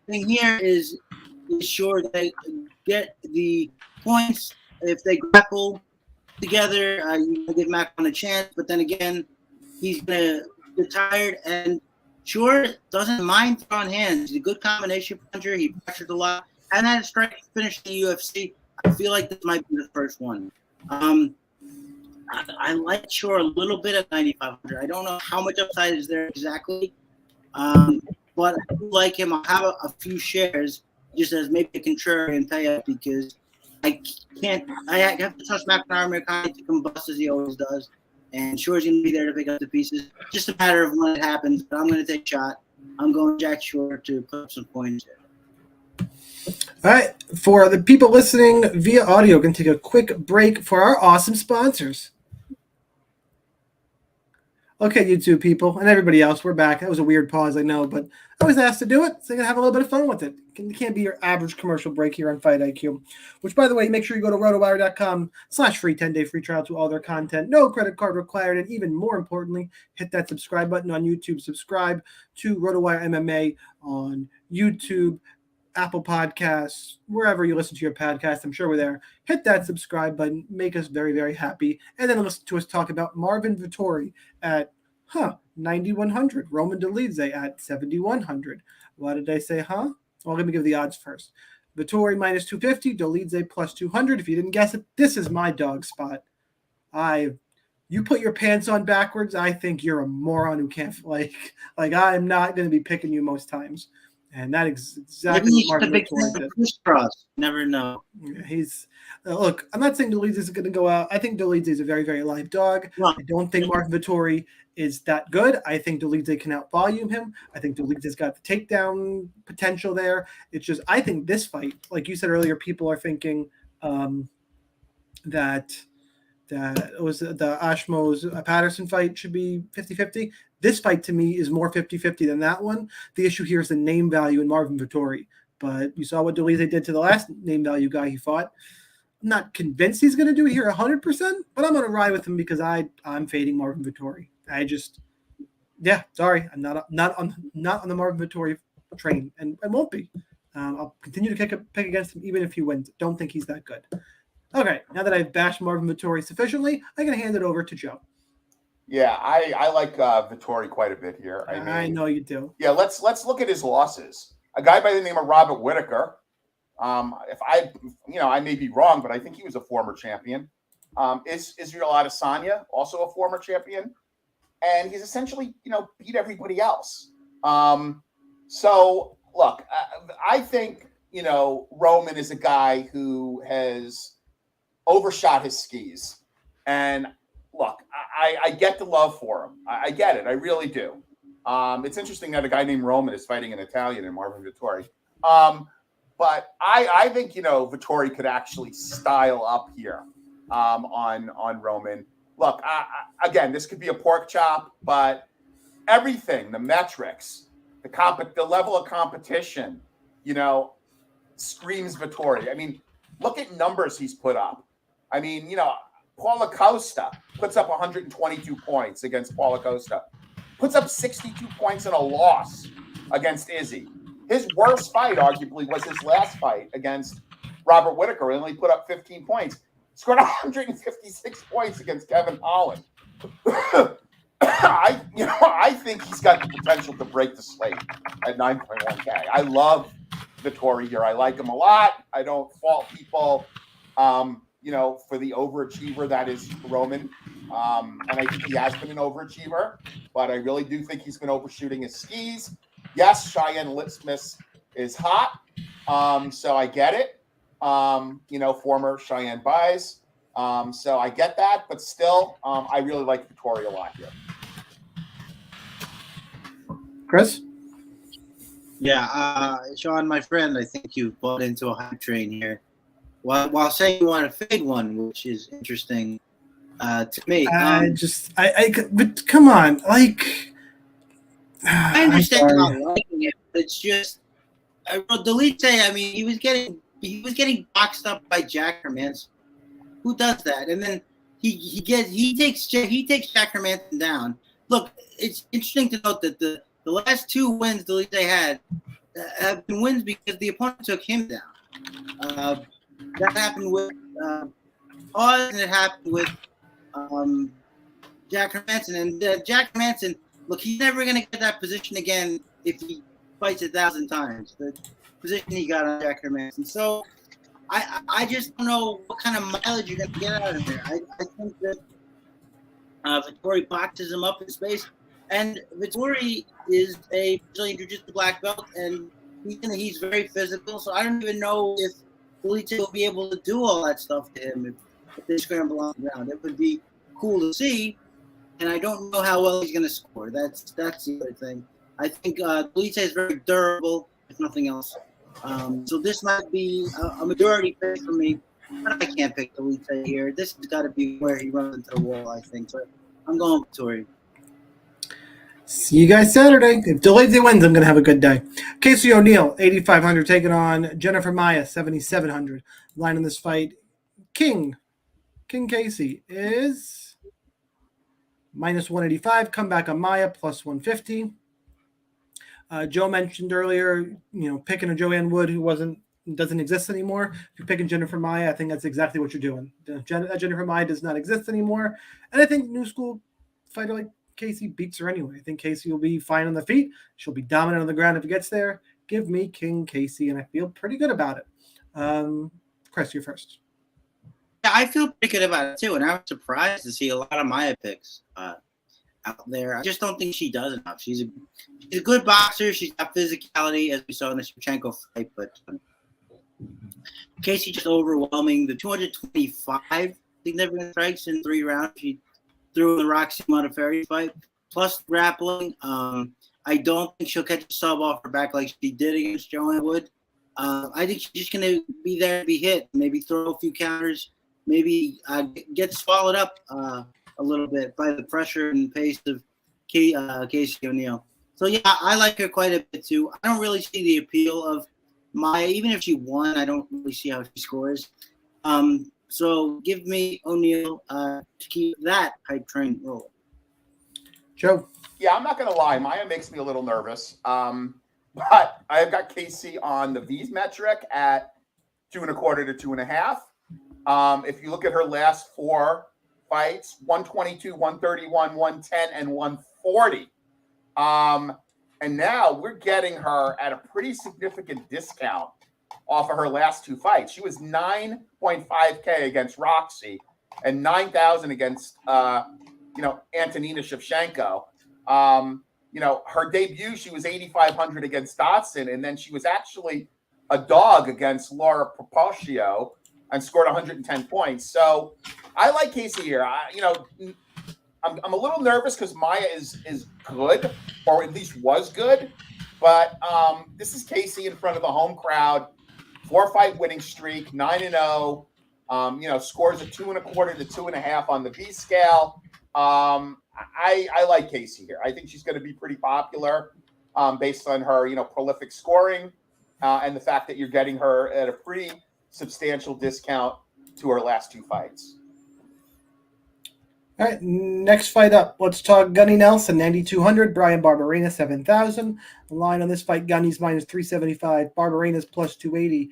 thing here is Shore they get the points if they grapple together. You give Mach a chance, but then again, he's gonna get tired. And sure, doesn't mind throwing hands. He's a good combination puncher. He pressured a lot. And had a strike finish in the UFC. I feel like this might be the first one. I like Shore a little bit at 9,500. I don't know how much upside is there exactly, but I do like him. I'll have a few shares just as maybe a contrarian payout because I have to trust McIntyre to combust as he always does, and Shore's going to be there to pick up the pieces. Just a matter of when it happens, but I'm going to take a shot. I'm going Jack Shore to put up some points here. All right, for the people listening via audio, we're going to take a quick break for our awesome sponsors. Okay, YouTube people and everybody else, we're back. That was a weird pause, I know, but I was asked to do it, so I'm going to have a little bit of fun with it. It can't be your average commercial break here on Fight IQ, which, by the way, make sure you go to rotowire.com/free 10-day free trial to all their content. No credit card required, and even more importantly, hit that subscribe button on YouTube. Subscribe to RotoWire MMA on YouTube, Apple Podcasts, wherever you listen to your podcast. I'm sure we're there. Hit that subscribe button. Make us very, very happy. And then listen to us talk about Marvin Vittori at 9,100. Roman Delise at 7,100. Why did I say Well, let me give the odds first. Vittori minus 250. Delise plus 200. If you didn't guess it, this is my dog spot. You put your pants on backwards, I think you're a moron who can't I'm not going to be picking you most times. And that is exactly what Marvin Vittori did. Never know. Yeah, he's look. I'm not saying Delise is going to go out. I think Delise is a very, very live dog. I don't think Marvin Vittori is that good. I think Delise can out-volume him. I think Delise's got the takedown potential there. It's just I think this fight, like you said earlier, people are thinking that was the Ashmo's Patterson fight should be 50-50. This fight to me is more 50-50 than that one. The issue here is the name value in Marvin Vittori. But you saw what Delise did to the last name value guy he fought. I'm not convinced he's going to do it here 100%, but I'm going to ride with him because I'm fading Marvin Vittori. Sorry, I'm not on the Marvin Vittori train, and I won't be. I'll continue to pick against him even if he wins. Don't think he's that good. Okay, now that I've bashed Marvin Vittori sufficiently, I'm going to hand it over to Joe. Yeah, I like Vittori quite a bit here. I know you do. Yeah, let's look at his losses. A guy by the name of Robert Whitaker. I may be wrong, but I think he was a former champion. Israel Adesanya, also a former champion, and he's essentially beat everybody else. So look, I think Roman is a guy who has overshot his skis, and look, I get the love for him. I get it. I really do. It's interesting that a guy named Roman is fighting an Italian in Marvin Vittori. But I think, Vittori could actually style up here on Roman. Look, again, this could be a pork chop, but everything, the metrics, the level of competition, screams Vittori. I mean, look at numbers he's put up. I mean, Paulo Costa puts up 122 points against Paulo Costa. Puts up 62 points in a loss against Izzy. His worst fight, arguably, was his last fight against Robert Whitaker. He only put up 15 points. Scored 156 points against Kevin Holland. I think he's got the potential to break the slate at 9.1K. I love Vittori here. I like him a lot. I don't fault people, for the overachiever that is Roman. And I think he has been an overachiever, but I really do think he's been overshooting his skis. Yes, Cheyenne Lipsmith is hot, so I get it. Former Cheyenne buys, so I get that, but still, I really like Vittori a lot here. Chris? Yeah, Shaun, my friend, I think you bought into a hype train here. While saying you want to fade one, which is interesting to me. But come on, I understand not liking it, but it's just Delise. I mean, he was getting boxed up by Jack Hermanson. Who does that? And then he takes Jack Hermanson down. Look, it's interesting to note that the last two wins Delise had have been wins because the opponent took him down. That happened with pause, and it happened with Jack Hermanson. And Jack Hermanson, look, he's never going to get that position again if he fights 1,000 times. The position he got on Jack Hermanson. So I just don't know what kind of mileage you're going to get out of there. I think that Vittori boxes him up in space. And Vittori is a Brazilian Jiu-Jitsu black belt, and he's very physical. So I don't even know if Delise will be able to do all that stuff to him if they scramble on the ground. It would be cool to see, and I don't know how well he's going to score. That's the other thing. I think Delise is very durable, if nothing else. So this might be a majority pick for me, but I can't pick Delise here. This has got to be where he runs into the wall, I think. So I'm going with Vittori. See you guys Saturday. If Delise wins, I'm going to have a good day. Casey ONeill, 8,500, taking on Jennifer Maia, 7,700. Line in this fight, King Casey is minus 185. Comeback on Maia, plus 150. Joe mentioned earlier, picking a Joanne Wood who doesn't exist anymore. If you're picking Jennifer Maia, I think that's exactly what you're doing. Jennifer Maia does not exist anymore. And I think new school fighter like Casey beats her anyway. I think Casey will be fine on the feet. She'll be dominant on the ground if it gets there. Give me King Casey, and I feel pretty good about it. Chris, you're first. Yeah, I feel pretty good about it too, and I was surprised to see a lot of Maia picks out there. I just don't think she does enough. She's a good boxer. She's got physicality, as we saw in the Shevchenko fight, but Casey just overwhelming. The 225 significant strikes in 3 rounds. She threw in the Roxy Modafferi fight, plus grappling. I don't think she'll catch a sub off her back like she did against Joanne Wood. I think she's just going to be there to be hit, maybe throw a few counters, maybe get swallowed up a little bit by the pressure and pace of Casey ONeill. So, yeah, I like her quite a bit, too. I don't really see the appeal of Maia. Even if she won, I don't really see how she scores. So give me ONeill to keep that hype train rolling. Joe? Yeah, I'm not going to lie. Maia makes me a little nervous. But I've got Casey on the V's metric at 2.25 to 2.5. If you look at her last 4 fights, 122, 131, 110, and 140. And now we're getting her at a pretty significant discount off of her last 2 fights. She was 9.5K against Roxy and 9,000 against, Antonina Shevchenko. Her debut, she was 8,500 against Dotson, and then she was actually a dog against Laura Proposcio and scored 110 points. So I like Casey here. I'm a little nervous because Maia is good, or at least was good. But this is Casey in front of the home crowd. 4-fight winning streak, 9-0. Scores a 2.25 to 2.5 on the V scale. I like Casey here. I think she's going to be pretty popular based on her, prolific scoring and the fact that you're getting her at a pretty substantial discount to her last 2 fights. All right, next fight up. Let's talk Gunny Nelson, 9,200. Brian Barberena, 7,000. The line on this fight, Gunny's minus 375. Barberena's plus 280.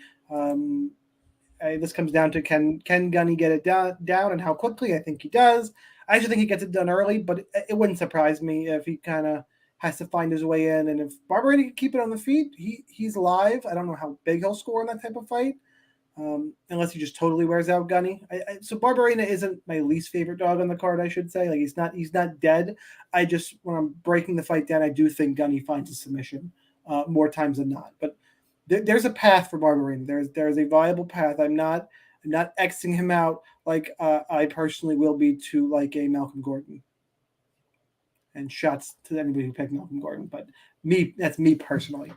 This comes down to can Gunny get it down and how quickly? I think he does. I actually think he gets it done early, but it wouldn't surprise me if he kind of has to find his way in. And if Barberena can keep it on the feet, he's live. I don't know how big he'll score in that type of fight. Unless he just totally wears out Gunny. So Barberena isn't my least favorite dog on the card, I should say. Like he's not dead. I just, when I'm breaking the fight down, I do think Gunny finds a submission more times than not. But there's a path for Barberena. There's a viable path. I'm not Xing him out like I personally will be to like a Malcolm Gordon. And shots to anybody who picked Malcolm Gordon, but that's me personally.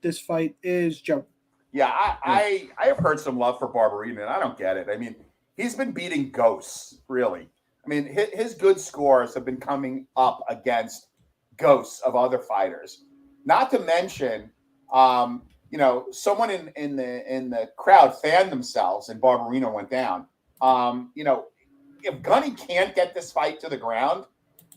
This fight is Joe. Yeah, I have heard some love for Barberena, and I don't get it. I mean, he's been beating ghosts, really. I mean, his good scores have been coming up against ghosts of other fighters. Not to mention, someone in the crowd fanned themselves, and Barberena went down. If Gunny can't get this fight to the ground,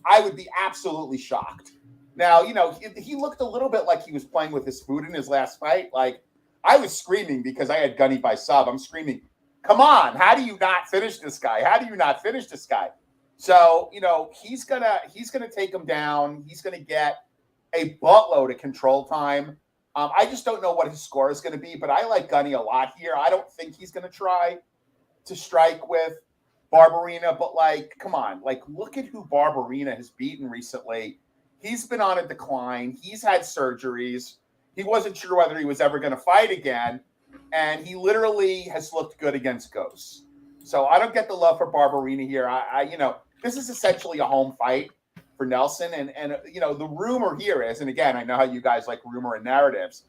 I would be absolutely shocked. Now, he looked a little bit like he was playing with his food in his last fight. Like, I was screaming because I had Gunny by sub. I'm screaming, Come on, how do you not finish this guy? How do you not finish this guy? So, he's gonna take him down. He's gonna get a buttload of control time. I just don't know what his score is going to be, but I like Gunny a lot here. I don't think he's going to try to strike with Barberena, but come on, look at who Barberena has beaten recently. He's been on a decline. He's had surgeries. He wasn't sure whether he was ever going to fight again, and he literally has looked good against ghosts. So I don't get the love for Barberena here. This is essentially a home fight for Nelson, and the rumor here is, and again, I know how you guys like rumor and narratives.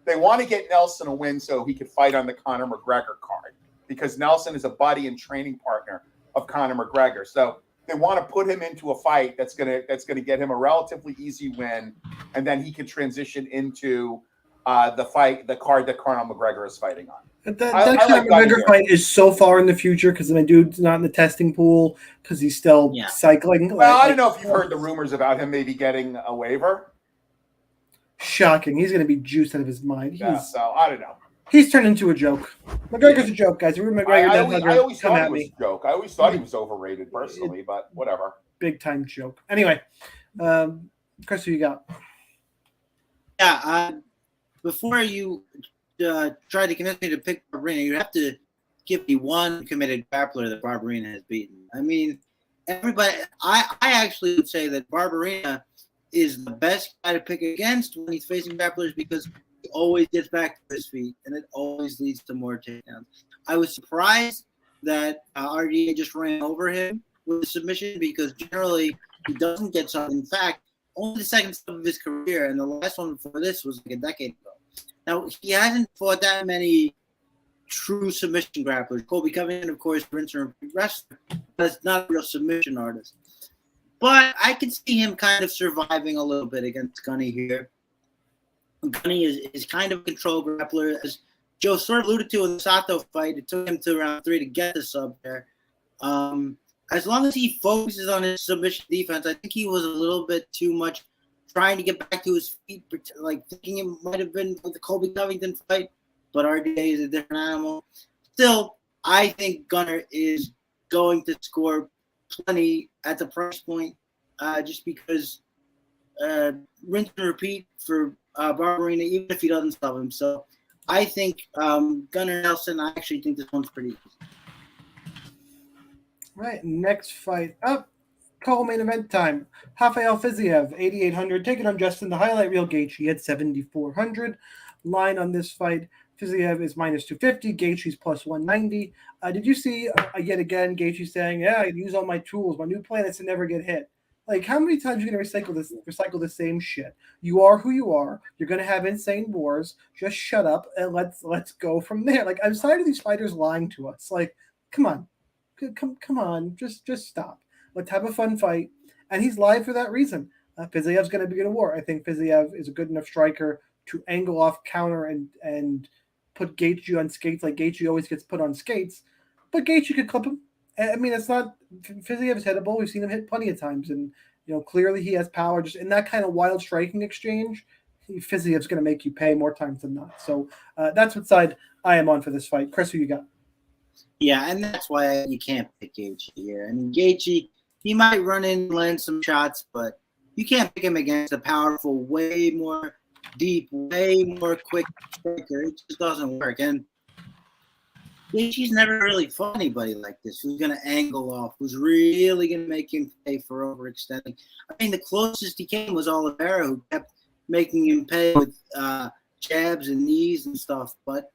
They want to get Nelson a win so he could fight on the Conor McGregor card, because Nelson is a buddy and training partner of Conor McGregor. So they want to put him into a fight that's gonna get him a relatively easy win, and then he can transition into the card that Conor McGregor is fighting on. That Conor McGregor fight is so far in the future because my dude's not in the testing pool because he's still cycling. Well, I don't know if you've heard the rumors about him maybe getting a waiver. Shocking. He's going to be juiced out of his mind. So I don't know. He's turned into a joke. McGregor's a joke, guys. I always thought he was a joke. I always thought he was overrated personally, but whatever. Big time joke. Anyway, Chris, who you got? Yeah, before you try to convince me to pick Barberena, you have to give me one committed grappler that Barberena has beaten. I mean, everybody. I actually would say that Barberena is the best guy to pick against when he's facing grapplers because he always gets back to his feet, and it always leads to more takedowns. I was surprised that RDA just ran over him with a submission because generally he doesn't get something. In fact, only the second step of his career, and the last one before this was like a decade ago. Now, he hasn't fought that many true submission grapplers. Colby Covington, of course, rinse and repeat wrestler, but it's not a real submission artist. But I can see him kind of surviving a little bit against Gunny here. Gunny is kind of a control grappler. As Joe sort of alluded to in the Santos fight, it took him to round 3 to get the sub there. As long as he focuses on his submission defense, I think he was a little bit too much trying to get back to his feet, thinking it might have been like the Colby Covington fight, but RDA is a different animal. Still, I think Gunner is going to score plenty at the price point just because rinse and repeat for Barberena, even if he doesn't stop him. So I think Gunner Nelson, I actually think this one's pretty easy. Right, next fight up. Co-main event time. Rafael Fiziev, 8,800. Taking on Justin the Highlight Reel Gaethje at 7,400. Line on this fight. Fiziev is minus 250. Gaethje's plus 190. Did you see yet again Gaethje saying, "Yeah, I use all my tools, my new plan is to never get hit." Like, how many times are you gonna recycle the same shit? You are who you are. You're gonna have insane wars. Just shut up and let's go from there. Like, I'm tired of these fighters lying to us. Like, come on, just stop. Let's have a fun fight. And he's live for that reason. Fiziev's going to be in a war. I think Fiziev is a good enough striker to angle off, counter, and put Gaethje on skates like Gaethje always gets put on skates. But Gaethje could clip him. I mean, it's not – Fiziev is hittable. We've seen him hit plenty of times. And, clearly he has power. Just in that kind of wild striking exchange, Fiziev's going to make you pay more times than not. So that's what side I am on for this fight. Chris, who you got? Yeah, and that's why you can't pick Gaethje here. I mean, Gaethje – he might run in and land some shots, but you can't pick him against a powerful, way more deep, way more quick striker. It just doesn't work. And Gaethje's never really fought anybody like this who's going to angle off, who's really going to make him pay for overextending. I mean, the closest he came was Oliveira, who kept making him pay with jabs and knees and stuff. But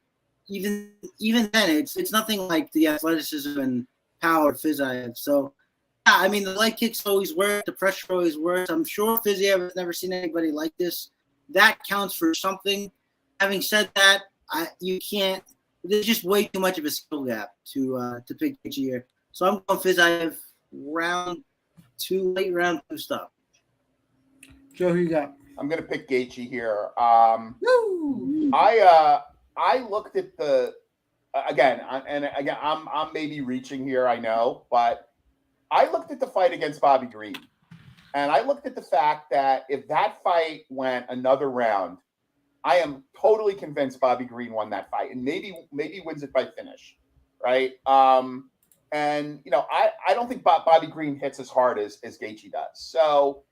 even then, it's nothing like the athleticism and power of Fiziev. So, yeah, I mean, the leg kicks always work. The pressure always works. I'm sure Fiziev has never seen anybody like this. That counts for something. Having said that, you can't. There's just way too much of a skill gap to pick Gaethje here. So I'm going Fiziev round 2, late round 2 stuff. Joe, who you got? I'm going to pick Gaethje here. I looked at the I'm maybe reaching here, I know, but I looked at the fight against Bobby Green, and I looked at the fact that if that fight went another round, I am totally convinced Bobby Green won that fight, and maybe wins it by finish, right? And I don't think Bobby Green hits as hard as Gaethje does. So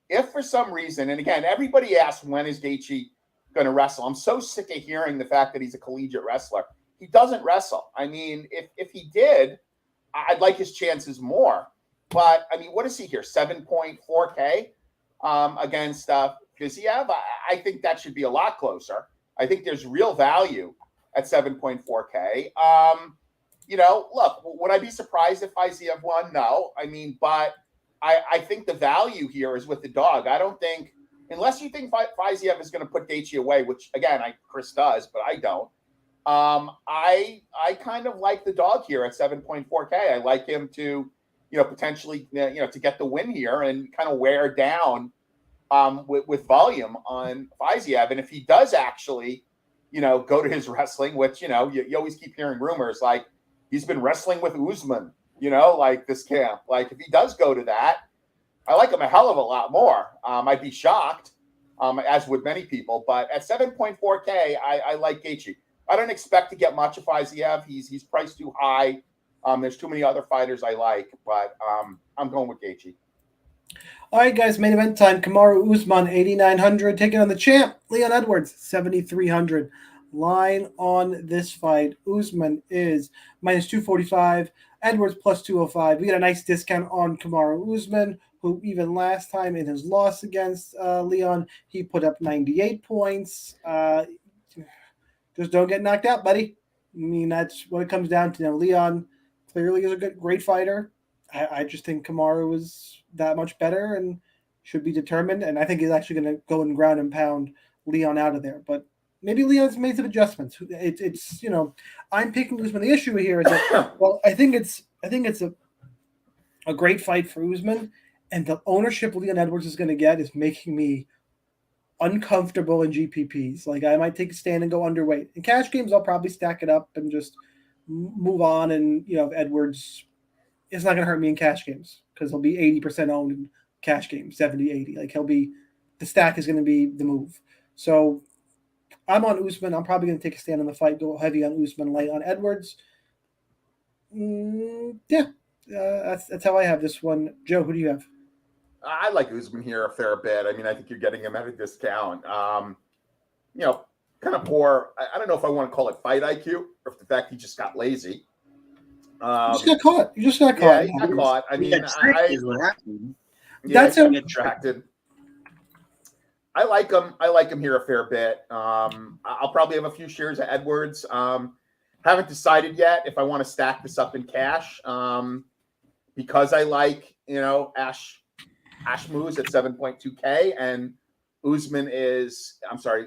if for some reason, and again, everybody asks when is Gaethje going to wrestle? I'm so sick of hearing the fact that he's a collegiate wrestler. He doesn't wrestle. I mean, if he did, I'd like his chances more. But I mean, what is he here? 7.4K against Fiziev? I think that should be a lot closer. I think there's real value at 7.4K. Look, would I be surprised if Fiziev won? No. I mean, but I think the value here is with the dog. I don't think, unless you think Fiziev is going to put Gaethje away, which again, Chris does, but I don't. I kind of like the dog here at 7.4K. I like him to, potentially, to get the win here and kind of wear down with volume on Fiziev. And if he does actually, go to his wrestling, which, you always keep hearing rumors like he's been wrestling with Usman, like this camp. Like if he does go to that, I like him a hell of a lot more. I'd be shocked, as would many people. But at 7.4K, I like Gaethje. I don't expect to get much of Fiziev. He's priced too high. There's too many other fighters I like, but I'm going with Gaethje. All right, guys, main event time. Kamaru Usman, 8,900, taking on the champ, Leon Edwards, 7,300. Line on this fight, Usman is minus 245, Edwards plus 205. We got a nice discount on Kamaru Usman, who even last time in his loss against Leon, he put up 98 points. Just don't get knocked out, buddy. I mean, that's what it comes down to. Now, Leon clearly is a great fighter. I just think Kamaru is that much better and should be determined. And I think he's actually going to go and ground and pound Leon out of there. But maybe Leon's made some adjustments. It's I'm picking Usman. The issue here is that, well, I think it's a great fight for Usman, and the ownership Leon Edwards is going to get is making me uncomfortable in GPPs. Like I might take a stand and go underweight. In cash games, I'll probably stack it up and just move on. And if Edwards, it's not going to hurt me in cash games because he'll be 80% owned in cash games, 70-80. Like the stack is going to be the move. So I'm on Usman. I'm probably going to take a stand on the fight, go heavy on Usman, light on Edwards. That's how I have this one. Joe, who do you have? I like Usman here a fair bit. I mean, I think you're getting him at a discount. Kind of poor. I don't know if I want to call it fight IQ or if the fact he just got lazy. You just got caught. Yeah, he got caught. I mean, that's him. Distracted. I like him. I like him here a fair bit. I'll probably have a few shares of Edwards. Haven't decided yet if I want to stack this up in cash because I like, Ash moves at 7.2K and Usman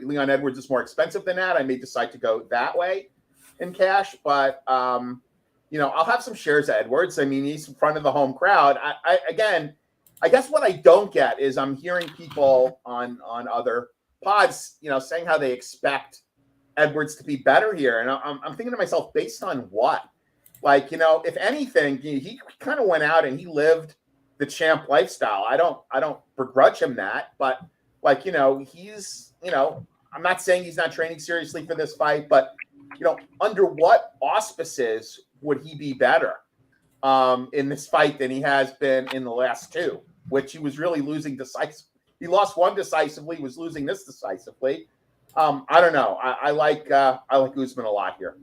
Leon Edwards is more expensive than that. I may decide to go that way in cash, but I'll have some shares of Edwards. I mean, he's in front of the home crowd. I guess what I don't get is I'm hearing people on other pods, saying how they expect Edwards to be better here. And I'm thinking to myself, based on what? Like, if anything, he kind of went out and he lived the champ lifestyle. I don't begrudge him that, but he's, I'm not saying he's not training seriously for this fight, but under what auspices would he be better in this fight than he has been in the last two, which he was really losing decisively. He lost one decisively, was losing this decisively. I don't know. I like Usman a lot here.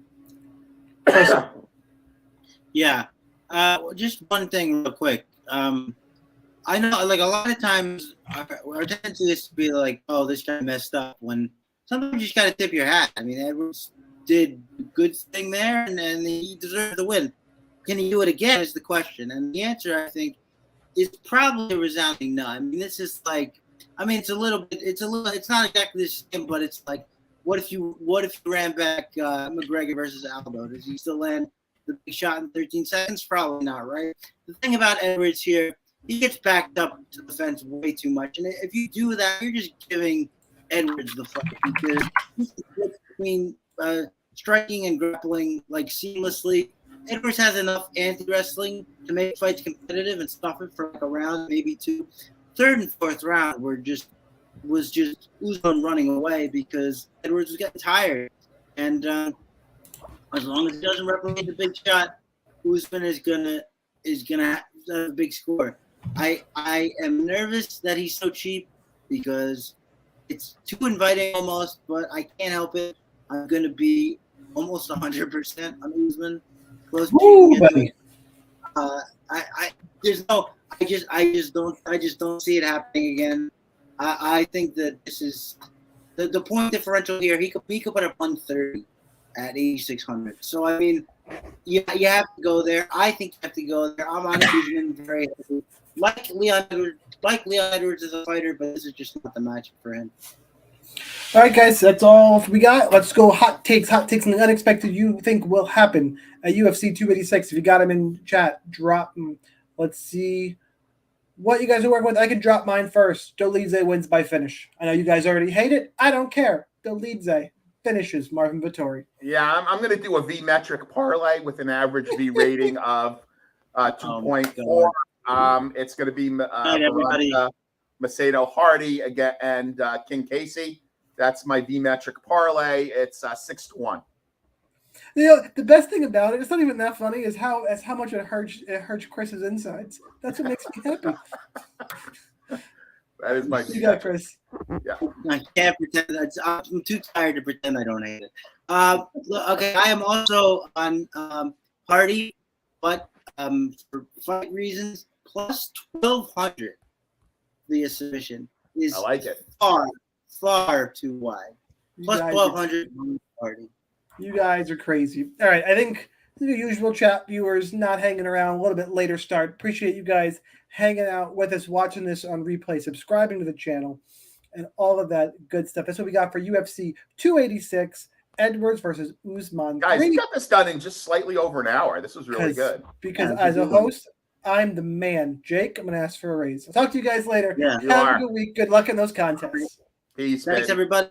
Yeah. Just one thing real quick. I know, like, a lot of times our tendency is to be like, oh, this guy messed up, when sometimes you just got to tip your hat. I mean, Edwards did a good thing there, and he deserved the win. Can he do it again is the question. And the answer, I think, is probably a resounding no. I mean, this is like, it's not exactly the same, but it's like, what if you ran back McGregor versus Aldo? Does he still land the big shot in 13 seconds? Probably not, right? The thing about Edwards here, he gets backed up to the fence way too much. And if you do that, you're just giving Edwards the fight, because he's between striking and grappling like seamlessly. Edwards has enough anti-wrestling to make fights competitive and stuff it for like a round, maybe two. Third and fourth round was just Usman running away because Edwards was getting tired. And As long as he doesn't replicate the big shot, Usman is gonna have a big score. I am nervous that he's so cheap because it's too inviting almost, but I can't help it. I'm gonna be almost 100% on Usman. Close to Woo, getting buddy. it. I just don't see it happening again. I think that this is the point differential here. He could put up 130 at 8,600. So I mean, you have to go there. I think you have to go there. I'm on Usman very heavily. Like Leon Edwards is a fighter, but this is just not the matchup for him. All right, guys, that's all we got. Let's go hot takes and the unexpected you think will happen at UFC 286. If you got them in chat, drop them. Let's see what you guys are working with. I can drop mine first. Delise wins by finish. I know you guys already hate it. I don't care. Delise finishes Marvin Vittori. Yeah, I'm going to do a V metric parlay with an average V rating of 2.4. It's going to be Macedo Hardy again and King Casey. That's my V metric parlay. It's 6-1. You know, the best thing about it's not even that funny, is how much it hurts Chris's insides. That's what makes me happy. That is my. You got Chris. Yeah. I can't pretend. I'm too tired to pretend I don't hate it. Okay, I am also on Hardy, but for fight reasons, plus 1,200 via submission is I like it. far too wide. Plus 1,200 Hardy. You guys are crazy. All right, I think the usual chat viewers not hanging around, a little bit later start. Appreciate you guys hanging out with us, watching this on replay, subscribing to the channel, and all of that good stuff. That's what we got for UFC 286, Edwards versus Usman. Guys, you got this done in just slightly over an hour. This was really good. Because as a host, I'm the man. Jake, I'm going to ask for a raise. I'll talk to you guys later. Yeah, Have a good week. Good luck in those contests. Peace. Thanks, everybody.